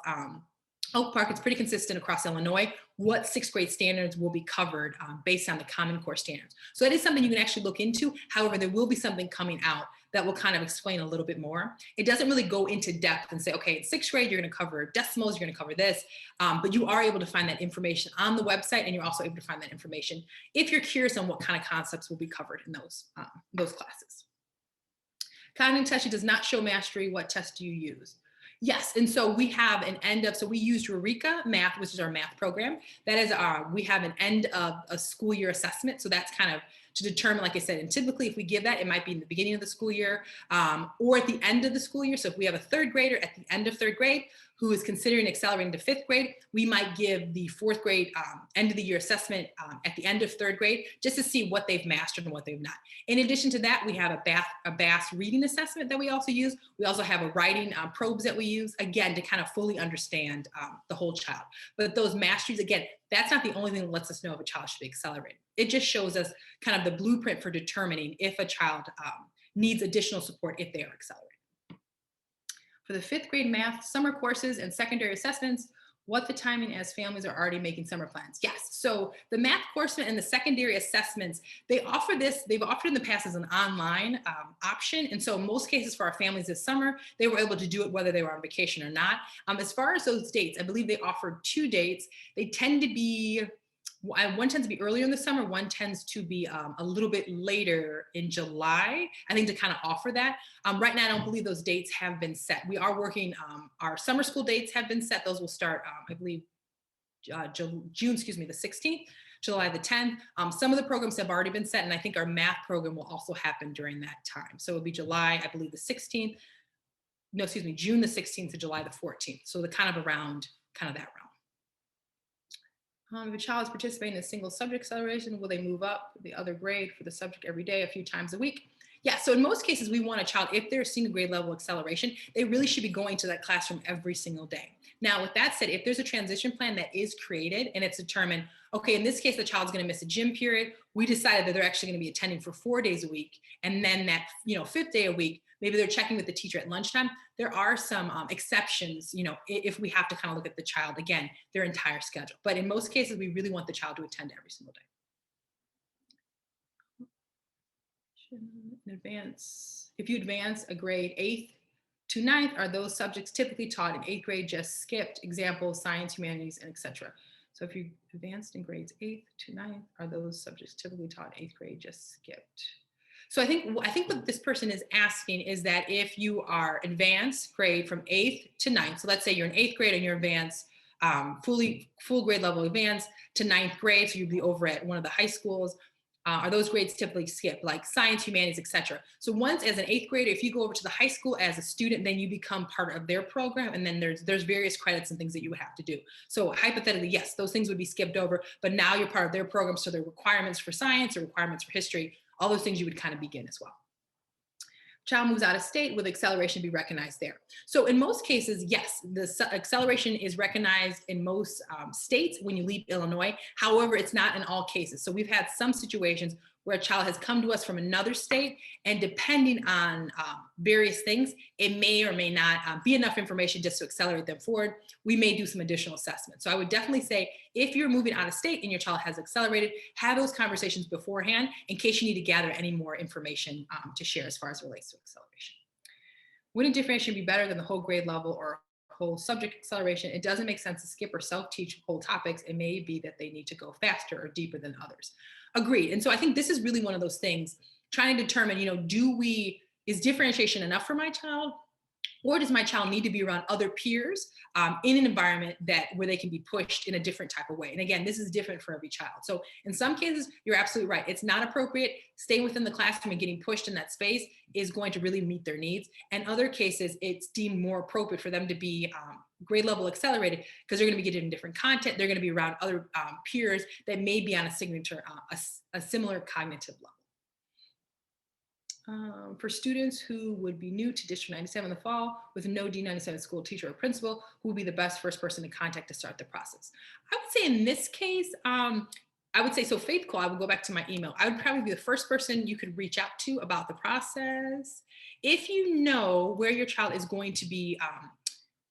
Oak Park, it's pretty consistent across Illinois, what sixth grade standards will be covered based on the Common Core standards. So that is something you can actually look into. However, there will be something coming out that will kind of explain a little bit more. It doesn't really go into depth and say, okay, in sixth grade, you're going to cover decimals, you're going to cover this, but you are able to find that information on the website, and you're also able to find that information if you're curious on what kind of concepts will be covered in those classes. Cognitive testing does not show mastery. What test do you use? Yes, and so we have an end of, so we used Eureka Math, which is our math program. That is we have an end of a school year assessment. So that's kind of to determine, like I said, and typically if we give that, it might be in the beginning of the school year or at the end of the school year. So if we have a third grader at the end of third grade who is considering accelerating to fifth grade, we might give the fourth grade end of the year assessment at the end of third grade, just to see what they've mastered and what they've not. In addition to that, we have a BAS reading assessment that we also use. We also have a writing probes that we use, again, to kind of fully understand the whole child. But those masteries, again, that's not the only thing that lets us know if a child should be accelerated. It just shows us kind of the blueprint for determining if a child needs additional support if they are accelerated. For the fifth grade math summer courses and secondary assessments, what the timing as families are already making summer plans. Yes, so the math course and the secondary assessments, they offer this, they've offered in the past as an online option. And so in most cases for our families this summer, they were able to do it whether they were on vacation or not. As far as those dates, I believe they offered 2 dates. They tend to be, one tends to be earlier in the summer, one tends to be a little bit later in July, I think, to kind of offer that. Right now, I don't believe those dates have been set. We are working, our summer school dates have been set. Those will start, I believe, June, the 16th, July the 10th. Some of the programs have already been set, and I think our math program will also happen during that time. So it'll be July, I believe, the 16th. No, June the 16th to July the 14th. So the kind of around, kind of that realm. If a child is participating in a single subject acceleration, will they move up the other grade for the subject every day, a few times a week? Yeah, so in most cases, we want a child, if they're a single grade level acceleration, they really should be going to that classroom every single day. Now, with that said, if there's a transition plan that is created and it's determined, okay, in this case, the child's gonna miss a gym period, we decided that they're actually gonna be attending for 4 days a week, and then that 5th day a week, maybe they're checking with the teacher at lunchtime. There are some exceptions, if we have to kind of look at the child, again, their entire schedule. But in most cases, we really want the child to attend every single day. In advance, if you advance a grade 8th to 9th, are those subjects typically taught in 8th grade just skipped? Examples, science, humanities, and etc. So if you advanced in grades 8th to 9th, are those subjects typically taught in 8th grade just skipped? So I think what this person is asking is that if you are advanced grade from 8th to 9th, so let's say you're in 8th grade and you're advanced, full grade level advanced to 9th grade, so you'd be over at one of the high schools, are those grades typically skipped, like science, humanities, etc. So once as an 8th grader, if you go over to the high school as a student, then you become part of their program, and then there's various credits and things that you would have to do. So hypothetically, yes, those things would be skipped over, but now you're part of their program, so there are requirements for science or requirements for history, all those things you would kind of begin as well. Child moves out of state, will acceleration be recognized there? So in most cases, yes, the acceleration is recognized in most states when you leave Illinois. However, it's not in all cases. So we've had some situations where a child has come to us from another state, and depending on various things, it may or may not be enough information just to accelerate them forward. We may do some additional assessment. So I would definitely say if you're moving out of state and your child has accelerated, have those conversations beforehand in case you need to gather any more information to share as far as it relates to acceleration. Wouldn't differentiation be better than the whole grade level or whole subject acceleration? It doesn't make sense to skip or self-teach whole topics. It may be that they need to go faster or deeper than others. Agreed. And so I think this is really one of those things, trying to determine, is differentiation enough for my child? Or does my child need to be around other peers in an environment where they can be pushed in a different type of way? And again, this is different for every child. So in some cases, you're absolutely right. It's not appropriate. Staying within the classroom and getting pushed in that space is going to really meet their needs. And other cases, it's deemed more appropriate for them to be grade level accelerated because they're going to be getting different content. They're going to be around other peers that may be on a similar cognitive level. For students who would be new to District 97 in the fall with no D97 school teacher or principal, who would be the best first person to contact to start the process? I would say in this case, I would say, so Faith Call, I would go back to my email. I would probably be the first person you could reach out to about the process. If you know where your child is going to be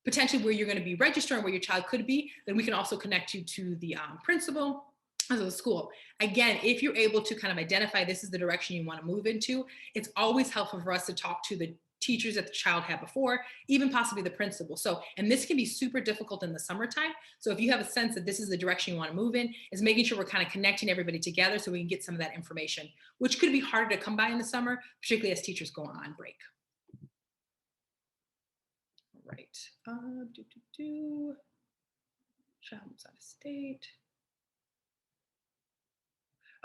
potentially where you're going to be registering, where your child could be, then we can also connect you to the principal of the school. Again, if you're able to kind of identify this is the direction you want to move into, it's always helpful for us to talk to the teachers that the child had before, even possibly the principal. So, and this can be super difficult in the summertime. So if you have a sense that this is the direction you want to move in, is making sure we're kind of connecting everybody together so we can get some of that information, which could be harder to come by in the summer, particularly as teachers go on break. All right. Child moves out of state.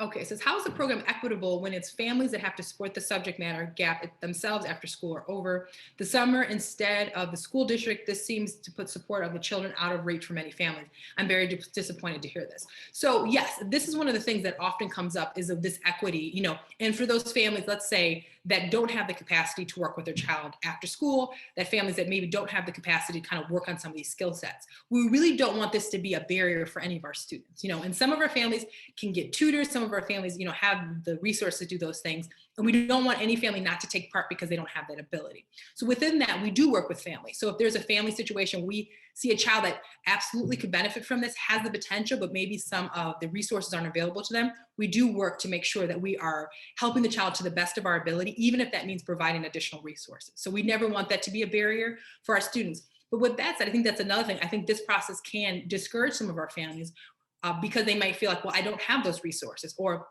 Okay, it says, how is the program equitable when it's families that have to support the subject matter gap themselves after school or over the summer instead of the school district? This seems to put support of the children out of reach for many families. I'm very disappointed to hear this. So yes, this is one of the things that often comes up is of this equity, you know, and for those families, let's say, that don't have the capacity to work with their child after school, that families that maybe don't have the capacity to kind of work on some of these skill sets. We really don't want this to be a barrier for any of our students, you know, and some of our families can get tutors, some of our families, you know, have the resources to do those things. And we don't want any family not to take part because they don't have that ability. So within that, we do work with families. So if there's a family situation, we see a child that absolutely could benefit from this, has the potential, but maybe some of the resources aren't available to them, we do work to make sure that we are helping the child to the best of our ability, even if that means providing additional resources. So we never want that to be a barrier for our students. But with that said, I think that's another thing. I think this process can discourage some of our families because they might feel like, well, I don't have those resources, or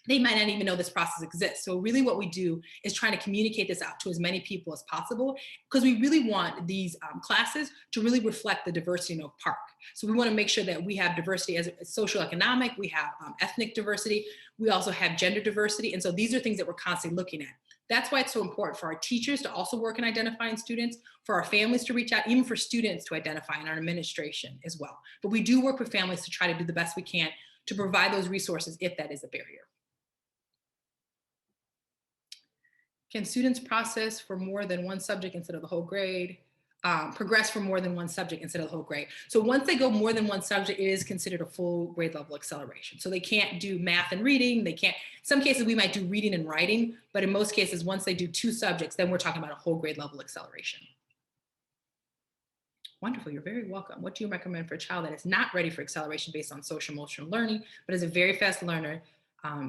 they might not even know this process exists. So really what we do is trying to communicate this out to as many people as possible, because we really want these classes to really reflect the diversity in Oak Park. So we want to make sure that we have diversity as social economic, we have ethnic diversity, we also have gender diversity. And so these are things that we're constantly looking at. That's why it's so important for our teachers to also work in identifying students, for our families to reach out, even for students to identify, and our administration as well. But we do work with families to try to do the best we can to provide those resources if that is a barrier. Can students process for more than one subject instead of the whole grade? Progress for more than one subject instead of the whole grade. So once they go more than one subject, it is considered a full grade level acceleration. So they can't do math and reading. They can't, some cases we might do reading and writing, but in most cases, once they do 2 subjects, then we're talking about a whole grade level acceleration. Wonderful, you're very welcome. What do you recommend for a child that is not ready for acceleration based on social emotional learning, but is a very fast learner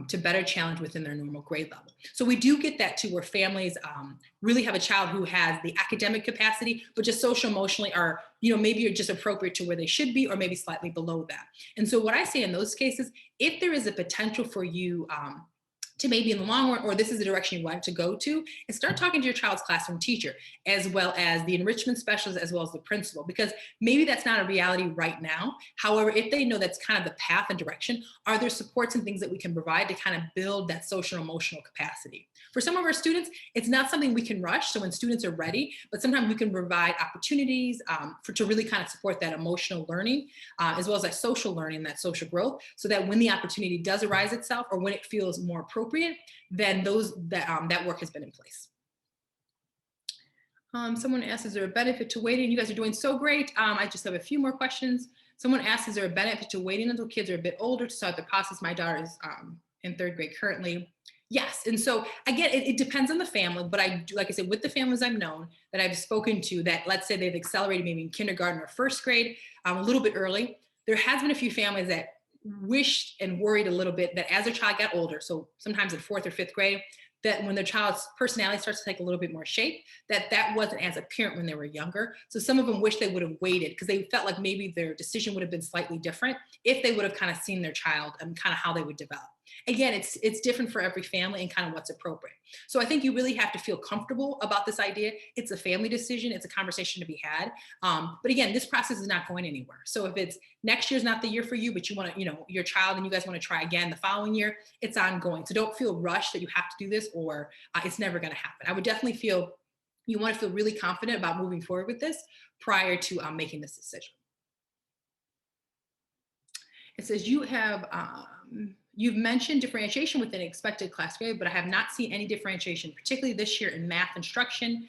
to better challenge within their normal grade level? So we do get that too, where families really have a child who has the academic capacity, but just social emotionally are, you know, maybe are just appropriate to where they should be, or maybe slightly below that. And so what I say in those cases, if there is a potential for you to maybe in the long run, or this is the direction you want to go to, and start talking to your child's classroom teacher, as well as the enrichment specialist, as well as the principal, because maybe that's not a reality right now. However, if they know that's kind of the path and direction, are there supports and things that we can provide to kind of build that social emotional capacity? For some of our students, it's not something we can rush. So when students are ready, but sometimes we can provide opportunities to really kind of support that emotional learning, as well as that social learning, that social growth, so that when the opportunity does arise itself, or when it feels more appropriate, then that work has been in place. Someone asked, is there a benefit to waiting? You guys are doing so great. I just have a few more questions. Someone asked, is there a benefit to waiting until kids are a bit older to start the process? My daughter is in 3rd grade currently. Yes, and so again, it depends on the family, but I do, like I said, with the families I've known that I've spoken to, that let's say they've accelerated maybe in kindergarten or 1st grade, a little bit early, there has been a few families that wished and worried a little bit that as their child got older, so sometimes in 4th or 5th grade, that when their child's personality starts to take a little bit more shape, that wasn't as apparent when they were younger. So some of them wish they would have waited, because they felt like maybe their decision would have been slightly different if they would have kind of seen their child and kind of how they would develop. Again, it's different for every family and kind of what's appropriate. So I think you really have to feel comfortable about this idea. It's a family decision. It's a conversation to be had. But again, this process is not going anywhere. So if it's next year's not the year for you, but you want to, you know, your child and you guys want to try again the following year, it's ongoing. So don't feel rushed that you have to do this, or it's never going to happen. I would definitely feel you want to feel really confident about moving forward with this prior to making this decision. It says you have you've mentioned differentiation within expected class grade, but I have not seen any differentiation, particularly this year in math instruction.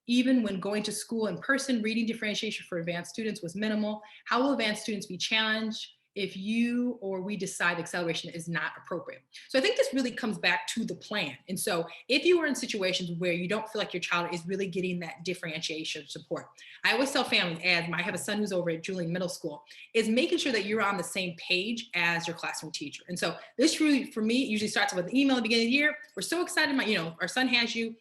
Even when going to school in person, reading differentiation for advanced students was minimal. How will advanced students be challenged if you or we decide acceleration is not appropriate. So I think this really comes back to the plan. And so if you are in situations where you don't feel like your child is really getting that differentiation support, I always tell families, as I have a son who's over at Julian Middle School, is making sure that you're on the same page as your classroom teacher. And so this really, for me, usually starts with an email at the beginning of the year. We're so excited, our son has you.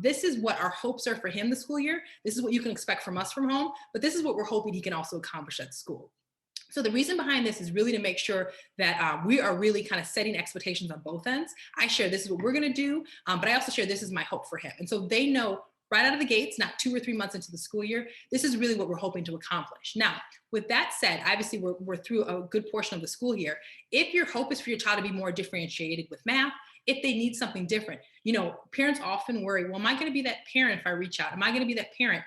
This is what our hopes are for him this school year. This is what you can expect from us from home, but this is what we're hoping he can also accomplish at school. So the reason behind this is really to make sure that we are really kind of setting expectations on both ends. I share this is what we're going to do, but I also share this is my hope for him. And so they know right out of the gates, not 2 or 3 months into the school year, this is really what we're hoping to accomplish. Now, with that said, obviously we're through a good portion of the school year. If your hope is for your child to be more differentiated with math, if they need something different, parents often worry, well, am I going to be that parent if I reach out? Am I going to be that parent?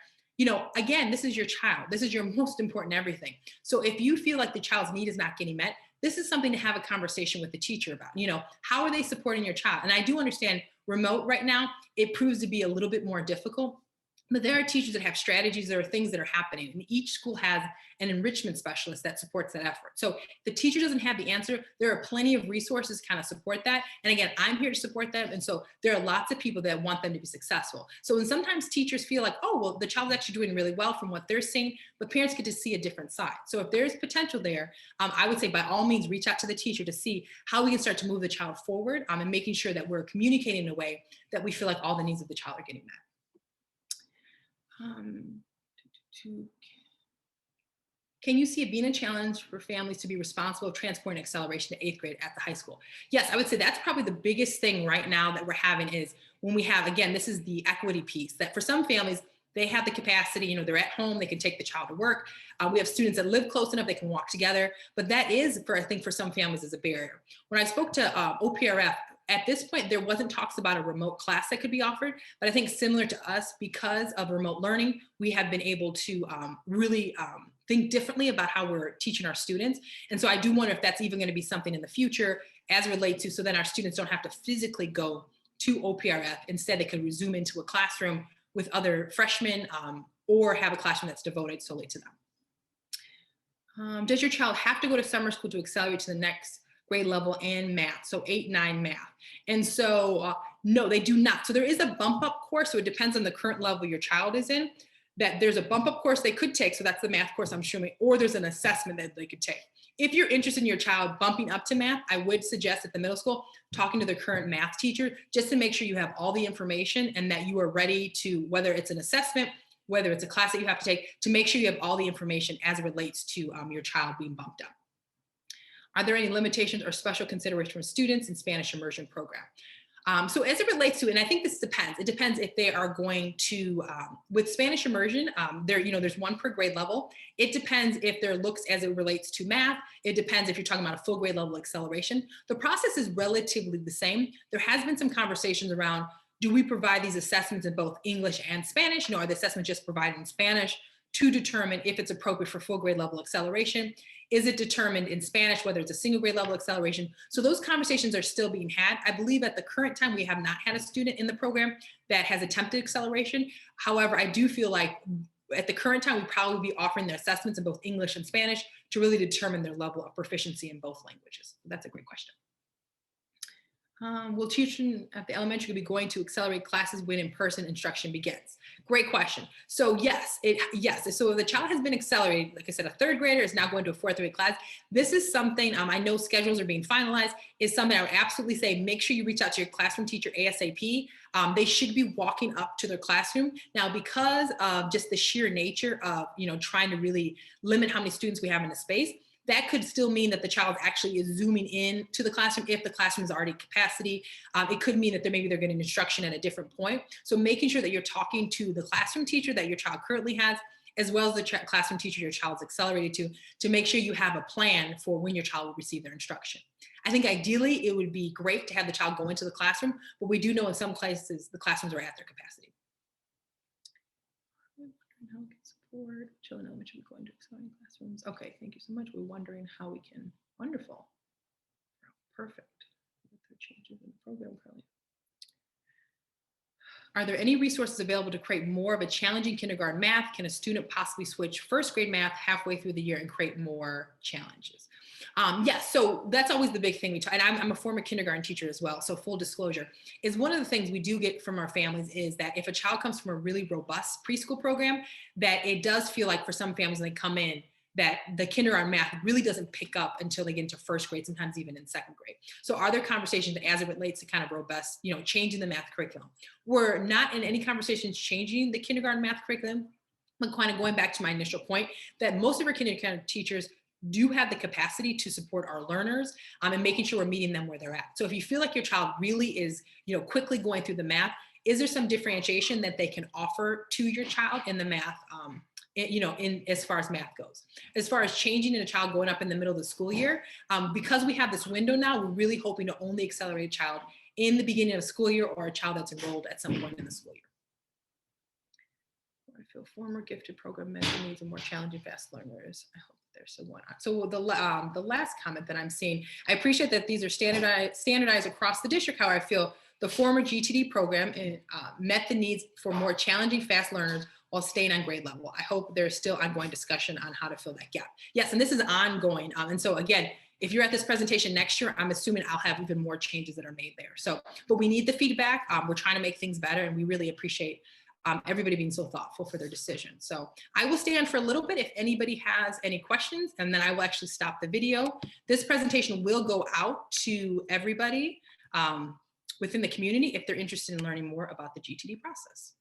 Again, this is your child. This is your most important everything. So if you feel like the child's need is not getting met, this is something to have a conversation with the teacher about. How are they supporting your child? And I do understand remote right now, it proves to be a little bit more difficult. But there are teachers that have strategies, there are things that are happening, and each school has an enrichment specialist that supports that effort. So if the teacher doesn't have the answer, there are plenty of resources to kind of support that. And again, I'm here to support them. And so there are lots of people that want them to be successful. So when sometimes teachers feel like, oh, well, the child's actually doing really well from what they're seeing, but parents get to see a different side. So if there's potential there, I would say by all means, reach out to the teacher to see how we can start to move the child forward and making sure that we're communicating in a way that we feel like all the needs of the child are getting met. Can you see it being a challenge for families to be responsible for transporting acceleration to 8th grade at the high school? Yes, I would say that's probably the biggest thing right now that we're having is when we have, again, this is the equity piece that for some families, they have the capacity, they're at home, they can take the child to work. We have students that live close enough, they can walk together, but that is, I think for some families is a barrier. When I spoke to OPRF, at this point, there wasn't talks about a remote class that could be offered, but I think similar to us, because of remote learning, we have been able to really think differently about how we're teaching our students. And so I do wonder if that's even going to be something in the future as it relates to, so then our students don't have to physically go to OPRF. Instead, they could resume into a classroom with other freshmen or have a classroom that's devoted solely to them. Does your child have to go to summer school to accelerate to the next grade level in math, so 8, 9 math? And so no, they do not. So there is a bump up course, so it depends on the current level your child is in, that there's a bump up course they could take, so that's the math course I'm assuming, or there's an assessment that they could take. If you're interested in your child bumping up to math, I would suggest at the middle school talking to the current math teacher just to make sure you have all the information and that you are ready to, whether it's an assessment, whether it's a class that you have to take, to make sure you have all the information as it relates to your child being bumped up. Are there any limitations or special consideration for students in Spanish immersion program? So as it relates to, and I think this depends, it depends if they are going to, with Spanish immersion, there's 1 per grade level. It depends if their looks as it relates to math. It depends if you're talking about a full grade level acceleration. The process is relatively the same. There has been some conversations around, do we provide these assessments in both English and Spanish? Are the assessments just provided in Spanish to determine if it's appropriate for full grade level acceleration? Is it determined in Spanish, whether it's a single grade level acceleration? So those conversations are still being had. I believe at the current time, we have not had a student in the program that has attempted acceleration. However, I do feel like at the current time, we probably be offering their assessments in both English and Spanish to really determine their level of proficiency in both languages. That's a great question. Will teaching at the elementary be going to accelerate classes when in-person instruction begins? Great question. So yes. So if the child has been accelerated, like I said, a 3rd grader is now going to a 4th grade class. This is something, I know schedules are being finalized, is something I would absolutely say, make sure you reach out to your classroom teacher ASAP. They should be walking up to their classroom. Now, because of just the sheer nature of, trying to really limit how many students we have in the space, that could still mean that the child actually is zooming in to the classroom if the classroom is already capacity. It could mean that they're getting instruction at a different point. So making sure that you're talking to the classroom teacher that your child currently has, as well as the classroom teacher your child's accelerated to make sure you have a plan for when your child will receive their instruction. I think ideally it would be great to have the child go into the classroom, but we do know in some places the classrooms are at their capacity. How we can support children in elementary going to accelerating classrooms. Okay, thank you so much. We're wondering how we can. Wonderful. Perfect. With the changes in the program currently. Are there any resources available to create more of a challenging kindergarten math? Can a student possibly switch first grade math halfway through the year and create more challenges? Yes, so that's always the big thing we talk, and I'm a former kindergarten teacher as well. So full disclosure is one of the things we do get from our families is that if a child comes from a really robust preschool program, that it does feel like for some families when they come in, that the kindergarten math really doesn't pick up until they get into first grade, sometimes even in second grade. So are there conversations as it relates to kind of robust, changing the math curriculum? We're not in any conversations changing the kindergarten math curriculum, but kind of going back to my initial point that most of our kindergarten teachers do have the capacity to support our learners and making sure we're meeting them where they're at. So if you feel like your child really is, quickly going through the math, is there some differentiation that they can offer to your child in the math, in as far as math goes? As far as changing in a child going up in the middle of the school year, because we have this window now, we're really hoping to only accelerate a child in the beginning of the school year or a child that's enrolled at some point in the school year. I feel former gifted program measure needs a more challenging fast learners. I hope there's someone. So the last comment that I'm seeing, I appreciate that these are standardized across the district. How I feel the former GTD program met the needs for more challenging fast learners while staying on grade level. I hope there's still ongoing discussion on how to fill that gap. Yes, and this is ongoing. And so again, if you're at this presentation next year, I'm assuming I'll have even more changes that are made there. So, but we need the feedback. We're trying to make things better, and we really appreciate everybody being so thoughtful for their decision. So I will stay on for a little bit if anybody has any questions, and then I will actually stop the video. This presentation will go out to everybody within the community if they're interested in learning more about the GTD process.